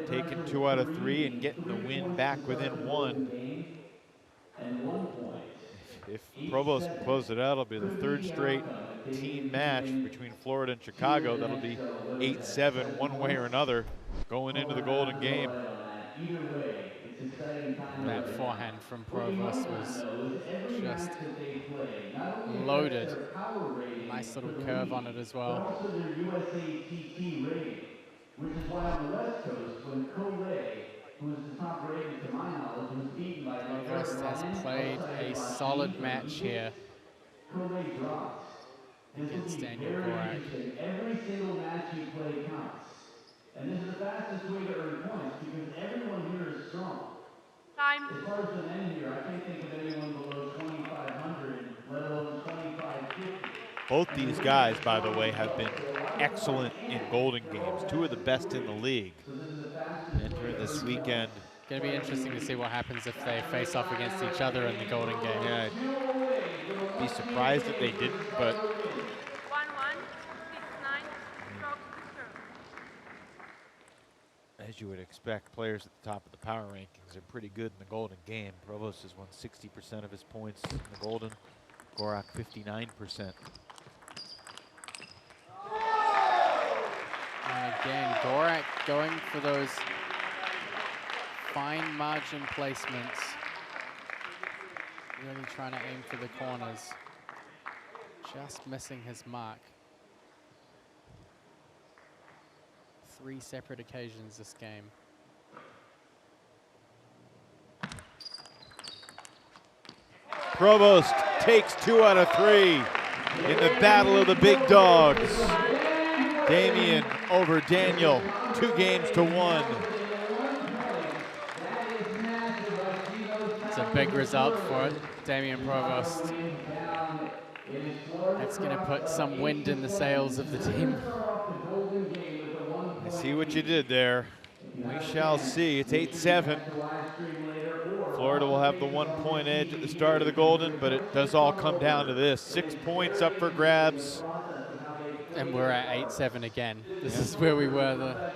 taking 2 out of 3 and getting the win back within 1. If Provost can close it out, it'll be the 3rd straight team match between Florida and Chicago. That'll be 8-7 one way or another going into the Golden Game. That forehand from Provost was just loaded. Nice little curve on it as well. Also their USATT rating, which is why on the West Coast, when Coley, who is the top rated to my knowledge, was beaten by Provost has played a solid match here Coley drops. against Daniel Gorak. Every single match you play counts. And this is the fastest way to earn points because everyone here is strong. Time. As far as the men here, I can't think of anyone below 2,500, let alone 2,550. Both these guys, by the way, have been excellent in Golden Games. 2 of the best in the league. Entering this weekend. Going to be interesting to see what happens if they face off against each other in the Golden Game. Yeah, I'd be surprised if they didn't, but 1-1, 6-9, Crocs to serve. as you would expect, players at the top of the power rankings are pretty good in the Golden Game. Provost has won 60% of his points in the Golden. Gorak 59%. And again, Gorak going for those fine margin placements. Really trying to aim for the corners. Just missing his mark. 3 separate occasions this game. Provost takes 2 out of 3 in the battle of the big dogs. Damien over Daniel, 2 games to 1. It's a big result for Damien Provost. That's going to put some wind in the sails of the team. I see what you did there. We shall see. It's 8-7. Florida will have the 1-point edge at the start of the Golden, but it does all come down to this. 6 points up for grabs. And we're at 8-7 again. This is where we were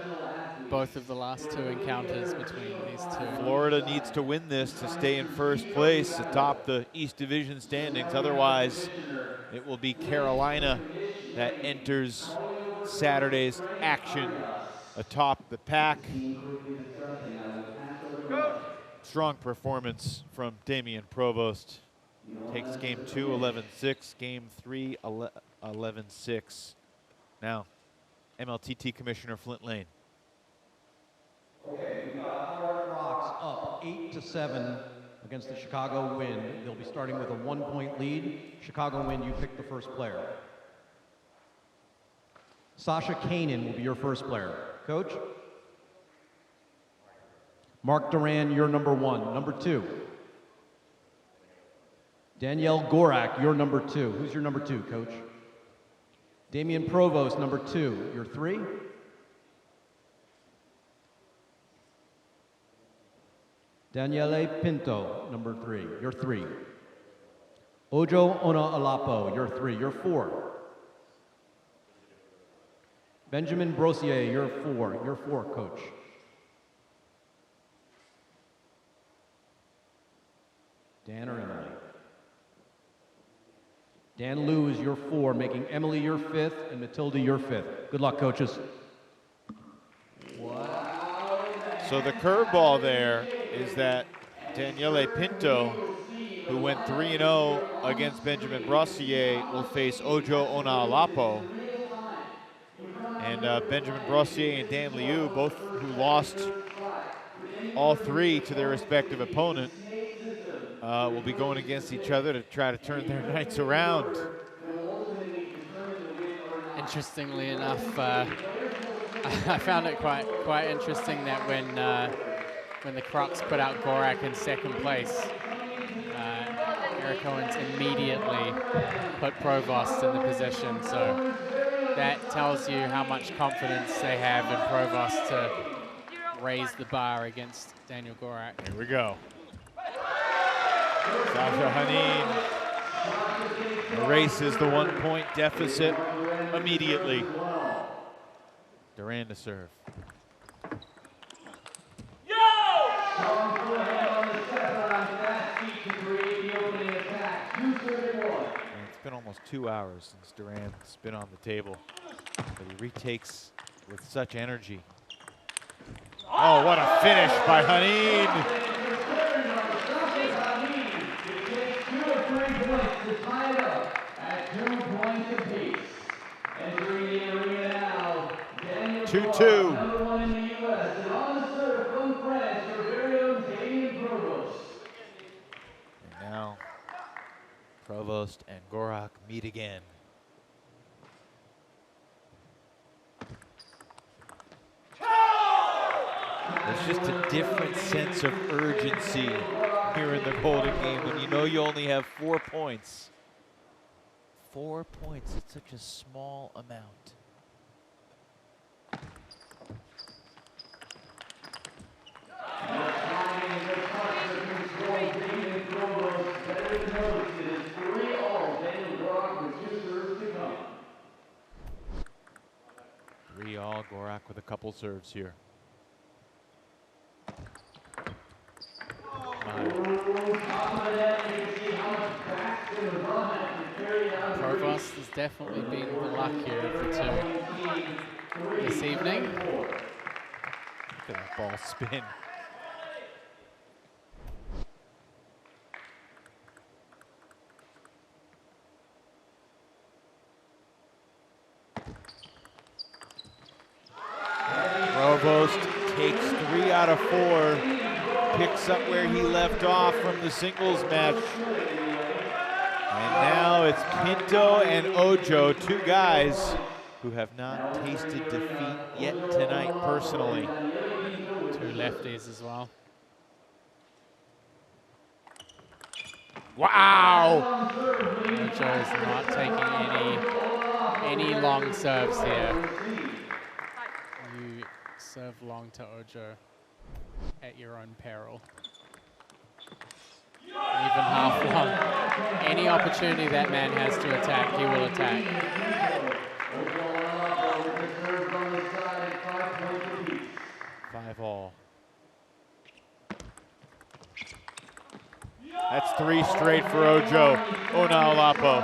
both of the last two encounters between these two. Florida needs to win this to stay in first place atop the East Division standings. Otherwise, it will be Carolina that enters Saturday's action atop the pack. Strong performance from Damien Provost. Takes game 2, 11-6, game 3, 11-6. Now, MLTT Commissioner Flint Lane. Okay, we got Crocs up 8-7 against the Chicago Wind. They'll be starting with a 1-point lead. Chicago Wind, you pick the first player. Sasha Kanan will be your first player. Coach? Mark Duran, you're number 1. Number 2. Danielle Gorak, you're number 2. Who's your number 2, Coach? Damien Provost, number 2. You're 3. Daniele Pinto, number 3. You're 3. Ojo Ona-Alapo, you're 3. You're 4. Benjamin Brossier, you're 4. You're 4, Coach. Dan or Emily? Dan Luz, you're 4, making Emily your 5th and Matilda your 5th. Good luck, coaches. So the curveball there is that Daniele Pinto, who went 3-0 against Benjamin Brossier, will face Ojo Ona-Alapo. And Benjamin Brossier and Dan Liu, both who lost all 3 to their respective opponent, will be going against each other to try to turn their nights around. Interestingly enough, I found it quite interesting that when the Crocs put out Gorak in second place, Eric Owens immediately put Provost in the position. So that tells you how much confidence they have in Provost to raise the bar against Daniel Gorak. Here we go. Sasha Hanin erases the 1-point deficit immediately. Duran to serve. It's been almost 2 hours since Duran's been on the table, but he retakes with such energy. Oh, what a finish by Hanin! To tie it up at 2 points apiece. Entering the arena now, Daniel 2-2. number 1 in the U.S. and on the serve from France, your very own Damien Provost. And now, Provost and Gorak meet again. There's just a different sense of urgency here in the Golden game when you know you only have 4 points. 4 points, it's such a small amount. Damien Provost, better notes, it is 3-all. Daniel Gorak with 2 serves to come. 3-all, Gorak with a couple serves here. Provost has definitely been the luckier of the 2 this evening. Look at that ball spin. Provost takes 3 out of 4, picks up where he left off from the singles match. And now it's Pinto and Ojo, 2 guys who have not tasted defeat yet tonight personally. 2 lefties as well. Wow! Ojo is not taking any long serves here. You serve long to Ojo at your own peril. Even half long. Any opportunity that man has to attack, he will attack. 5-all. That's 3 straight for Ojo. Onaolapo.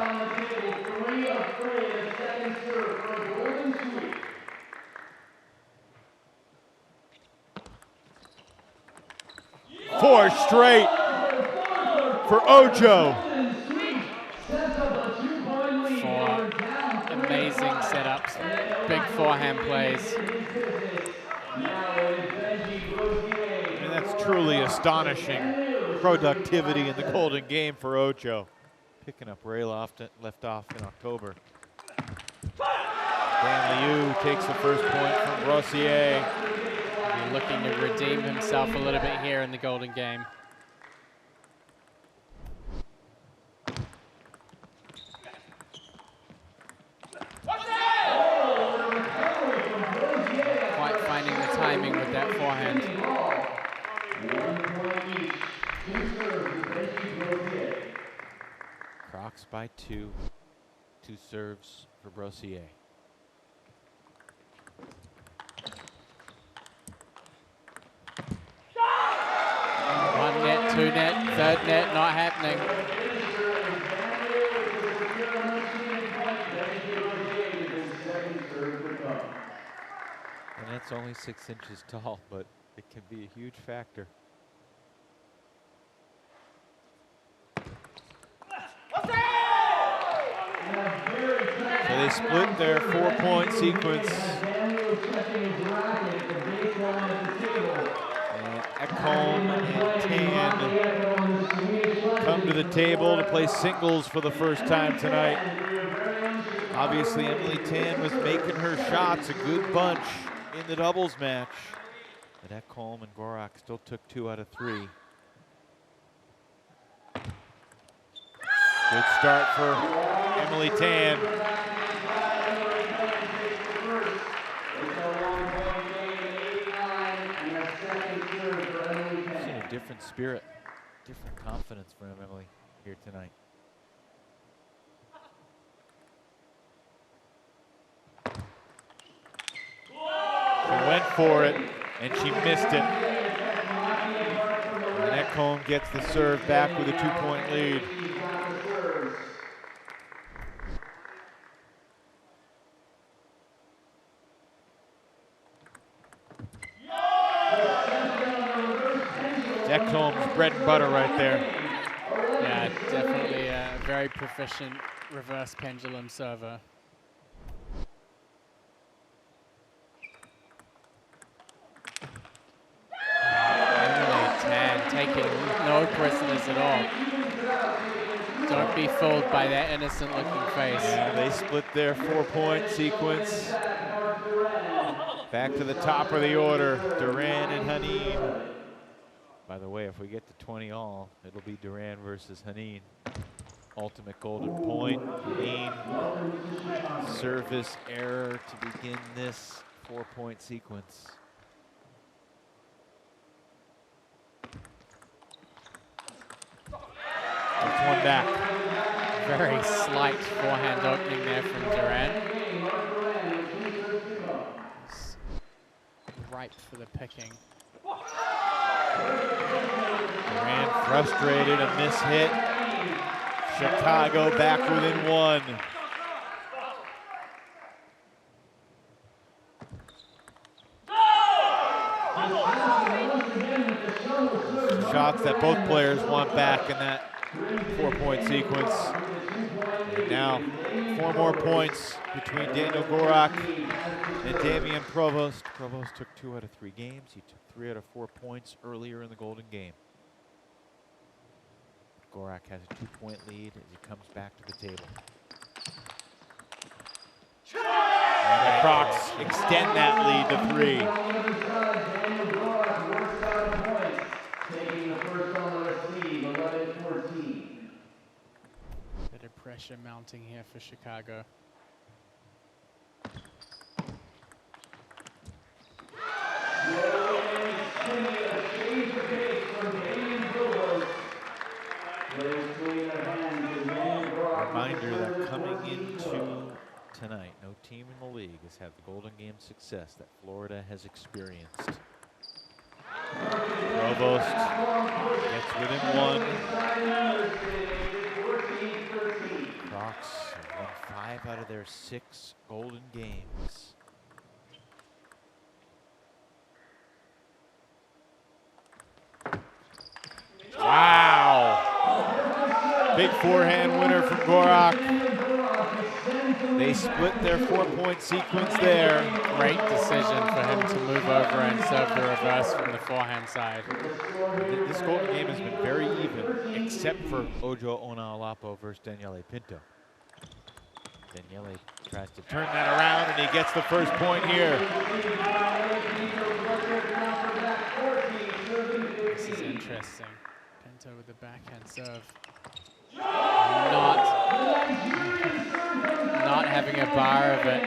Four straight for Ojo. 4 amazing setups, big forehand plays. And that's truly astonishing productivity in the Golden Game for Ojo. Picking up where he left off in October. Dan Liu takes the first point from Brossier. He's looking to redeem himself a little bit here in the Golden Game. Quite finding the timing with that forehand. Crocs by 2. 2 serves for Brossier. One net, 2 net, 3rd net, not happening. And that's only 6 inches tall, but it can be a huge factor. So they split their 4-point sequence. And Ekholm and Tan come to the table to play singles for the first time tonight. Obviously, Emily Tan was making her shots a good bunch in the doubles match. But Ekholm and Gorak still took 2 out of 3. Good start for Emily Tan. Seen a different spirit, different confidence from Emily here tonight. She went for it, and she missed it. And Ekholm gets the serve back with a 2-point lead. Ekholm's bread and butter right there. Yeah, definitely a very proficient reverse pendulum server. Emily Tan taking no prisoners at all. Don't be fooled by that innocent looking face. Yeah, they split their 4-point sequence. Back to the top of the order, Duran and Haneen. By the way, if we get to 20 all, it'll be Duran versus Haneen. Ultimate golden point. Haneen, service error to begin this 4-point sequence. That's one back. Very slight forehand opening there from Duran. It's ripe for the picking. Duran frustrated, a miss hit. Chicago back within 1. Shots that both players want back in that 4-point sequence. And now 4 more points between Daniel Gorak and Damian Provost. Provost took 2 out of 3 games. He took 3 out of 4 points earlier in the Golden Game. Gorak has a 2-point lead as he comes back to the table. And the Crocs extend that lead to 3. pressure mounting here for Chicago. Reminder that coming into tonight, no team in the league has had the Golden Game success that Florida has experienced. Provost gets within one. Crocs have won 5 out of their 6 Golden Games. Wow! Big forehand winner from Gorak. They split their 4-point sequence there. Great decision for him to move over and serve the reverse from the forehand side. This Golden Game has been very even, except for Ojo Onaolapo versus Daniele Pinto. Daniele tries to turn that around, and he gets the first point here. This is interesting. Pinto with the backhand serve. Not having a bar of it.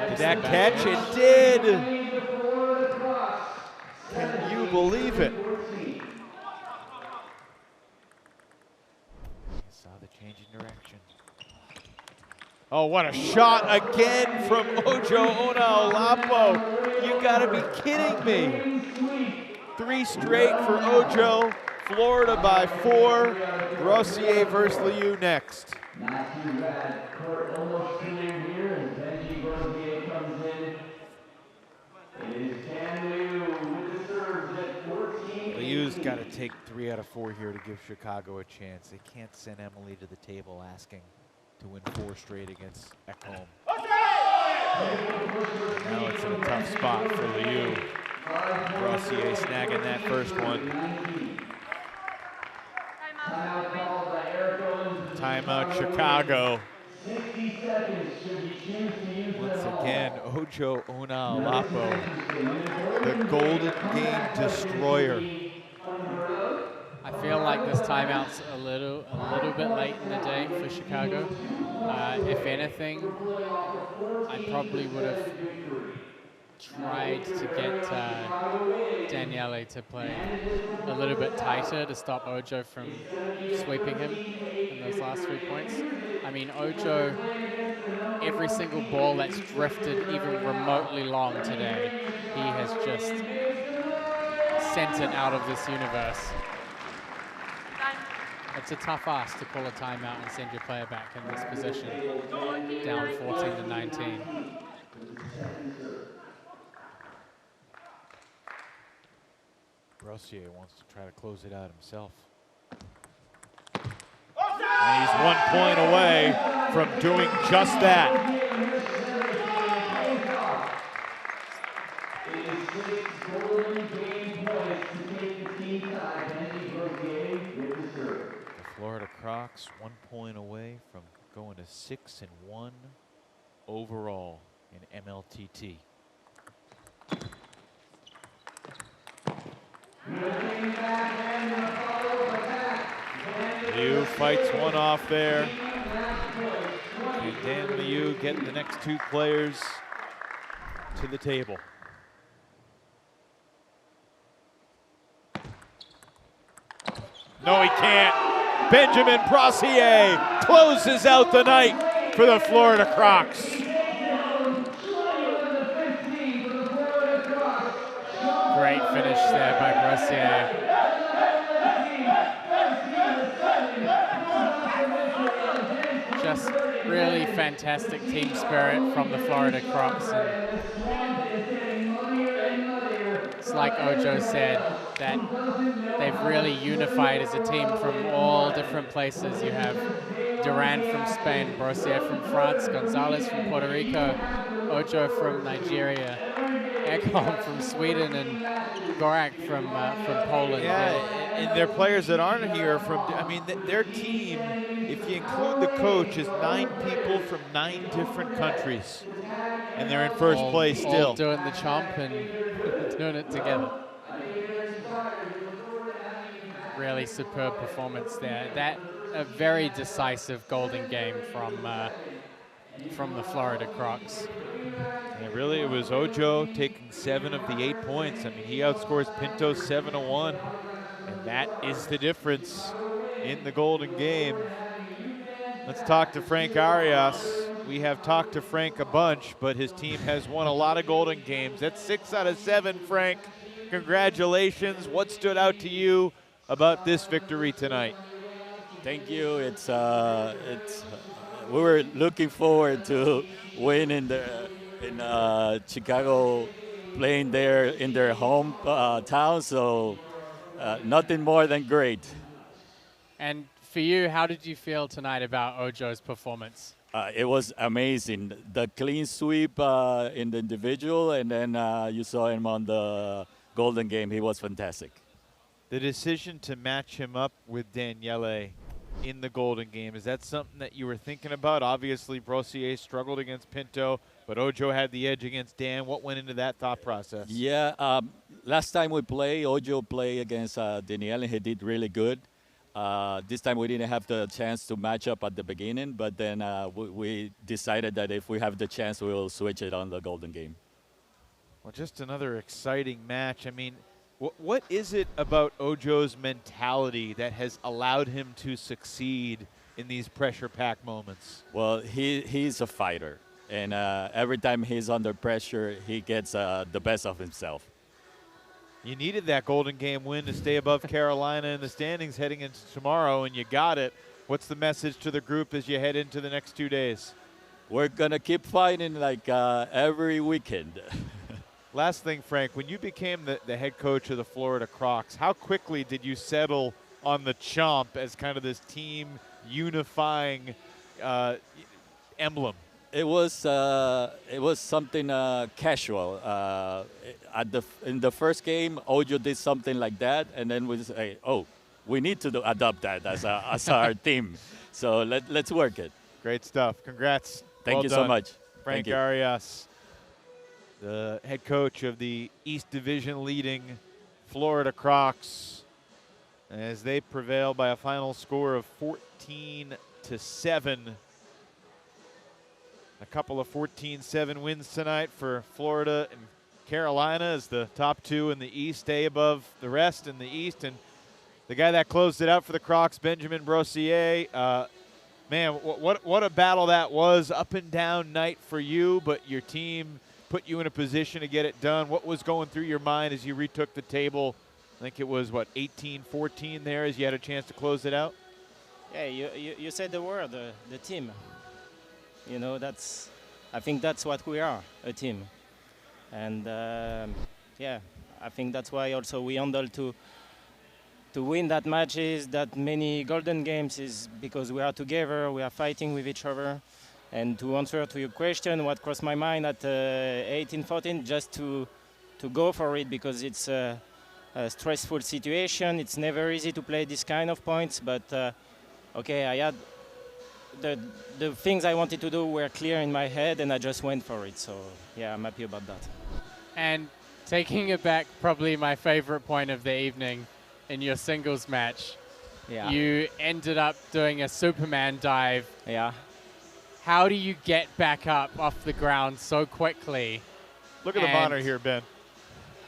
Did that catch? It did! Can you believe it? Saw the change in direction. Oh, what a shot again from Ojo Onaolapo. You gotta be kidding me. 3 straight for Ojo. Florida by 4. Rossier versus Liu next. Liu's got to take 3 out of 4 here to give Chicago a chance. They can't send Emily to the table asking to win 4 straight against Ekholm. Now it's in a tough spot for Liu. Rossier snagging that first one. Timeout Chicago. Once again, Ojo Onaolapo, the Golden Game destroyer. I feel like this timeout's a little bit late in the day for Chicago. If anything, I probably would have tried to get Daniele to play a little bit tighter to stop Ojo from sweeping him in those last 3 points. I mean, Ojo, every single ball that's drifted even remotely long today, he has just sent it out of this universe. It's a tough ask to call a timeout and send your player back in this position, down 14-19. Rossier wants to try to close it out himself. And he's 1 point away from doing just that. The Florida Crocs 1 point away from going to 6-1 overall in MLTT. Liu fights one off there. And Dan Liu getting the next 2 players to the table. No, he can't. Benjamin Brossier closes out the night for the Florida Crocs. Great finish there by Brossier. Just really fantastic team spirit from the Florida Crocs. And it's like Ojo said, that they've really unified as a team from all different places. You have Duran from Spain, Brossier from France, Gonzalez from Puerto Rico, Ojo from Nigeria, Ekholm from Sweden, and Gorak from Poland. Yeah, and their players that aren't here from, I mean, their team, if you include the coach, is 9 people from 9 different countries. And they're in first place still. All doing the chomp and doing it together. Really superb performance there. That a very decisive golden game from the Florida Crocs. And really, it was Ojo taking 7 of the 8 points. I mean, he outscores Pinto 7-1, and that is the difference in the golden game. Let's talk to Frank Arias. We have talked to Frank a bunch, but his team has won a lot of golden games. That's 6 out of 7, Frank. Congratulations. What stood out to you about this victory tonight? Thank you. We were looking forward to win in Chicago, playing there in their home town. So nothing more than great. And for you, how did you feel tonight about Ojo's performance? It was amazing. The clean sweep in the individual, and then you saw him on the golden game. He was fantastic. The decision to match him up with Daniele in the golden game, is that something that you were thinking about? Obviously, Brossier struggled against Pinto, but Ojo had the edge against Dan. What went into that thought process? Yeah, last time we played, Ojo played against Daniel, and he did really good. This time we didn't have the chance to match up at the beginning, but then we decided that if we have the chance, we'll switch it on the golden game. Well, just another exciting match. I mean, what is it about Ojo's mentality that has allowed him to succeed in these pressure-packed moments? Well, he's a fighter, and every time he's under pressure, he gets the best of himself. You needed that golden game win to stay above Carolina in the standings heading into tomorrow, and you got it. What's the message to the group as you head into the next 2 days? We're going to keep fighting like every weekend. Last thing, Frank, when you became the head coach of the Florida Crocs, how quickly did you settle on the chomp as kind of this team unifying emblem? It was something casual. In the first game, Ojo did something like that, and then we say, "Oh, we need to adopt that as our team." So let's work it. Great stuff. Congrats. Thank Well you done. so much. Frank Arias, the head coach of the East Division leading Florida Crocs, as they prevail by a final score of 14-7. A couple of 14-7 wins tonight for Florida and Carolina, as the top 2 in the East stay above the rest in the East. And the guy that closed it out for the Crocs, Benjamin Brossier, man, what a battle that was. Up and down night for you, but your team put you in a position to get it done. What was going through your mind as you retook the table? I think it was, 18-14 there as you had a chance to close it out? Yeah, you said the word, the team. You know, I think that's what we are, a team. And yeah, I think that's why also we handle to win that matches, that many golden games, is because we are together, we are fighting with each other. And to answer to your question, what crossed my mind at 18-14, just to go for it, because it's a stressful situation. It's never easy to play this kind of points, but okay, I had the things I wanted to do were clear in my head, and I just went for it. So yeah, I'm happy about that. And taking it back, probably my favorite point of the evening in your singles match, you ended up doing a Superman dive. Yeah. How do you get back up off the ground so quickly? Look at the monitor here, Ben.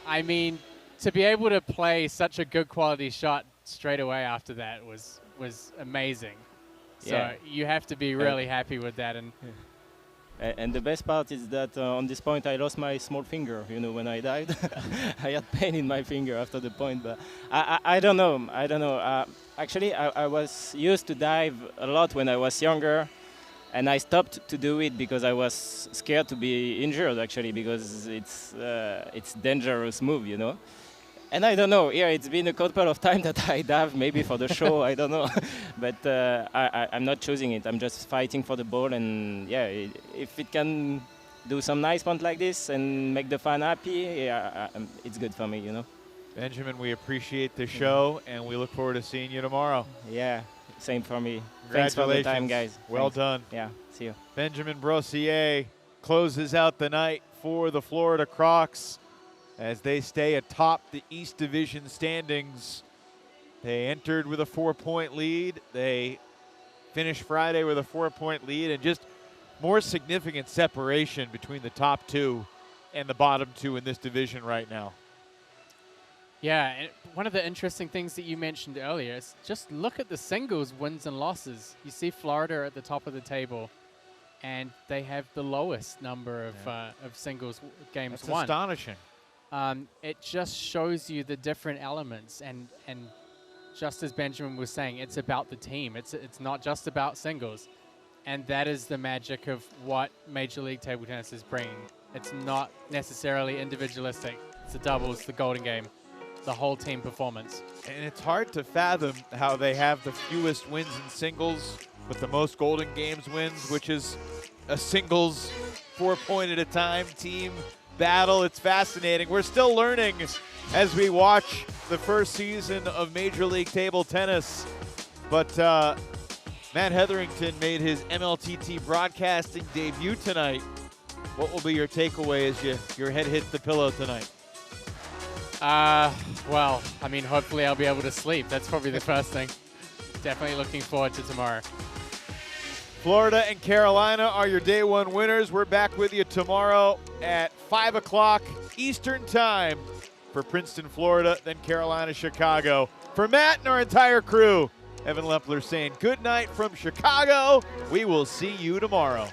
I mean, to be able to play such a good quality shot straight away after that was amazing. So you have to be really happy with that. And the best part is that on this point I lost my small finger. You know, when I dived, I had pain in my finger after the point. But I don't know. Actually, I was used to dive a lot when I was younger, and I stopped to do it because I was scared to be injured. Actually, because it's dangerous move, you know. And I don't know, it's been a couple of times that I dive, maybe for the show, I don't know. But I'm not choosing it. I'm just fighting for the ball. And yeah, if it can do some nice punt like this and make the fan happy, it's good for me, you know. Benjamin, we appreciate the show, and we look forward to seeing you tomorrow. Yeah, same for me. Congratulations. Thanks for the time, guys. Well Thanks. done. Yeah, see you. Benjamin Brossier closes out the night for the Florida Crocs as they stay atop the East Division standings. They entered with a 4-point lead. They finished Friday with a 4-point lead, and just more significant separation between the top two and the bottom two in this division right now. Yeah, and one of the interesting things that you mentioned earlier is just look at the singles wins and losses. You see Florida at the top of the table, and they have the lowest number of singles games That's won. astonishing. It just shows you the different elements, and just as Benjamin was saying, it's about the team. It's not just about singles, and that is the magic of what Major League Table Tennis is bringing. It's not necessarily individualistic. It's the doubles, the golden game, the whole team performance. And it's hard to fathom how they have the fewest wins in singles with the most golden games wins, which is a singles 4-point at a time team battle. It's fascinating. We're still learning as we watch the first season of Major League Table Tennis. But Matt Hetherington made his MLTT broadcasting debut tonight. What will be your takeaway as your head hits the pillow tonight? Well, I mean, hopefully I'll be able to sleep. That's probably the first thing. Definitely looking forward to tomorrow. Florida and Carolina are your day one winners. We're back with you tomorrow at 5 o'clock Eastern time for Princeton, Florida, then Carolina, Chicago. For Matt and our entire crew, Evan Lepler saying good night from Chicago. We will see you tomorrow.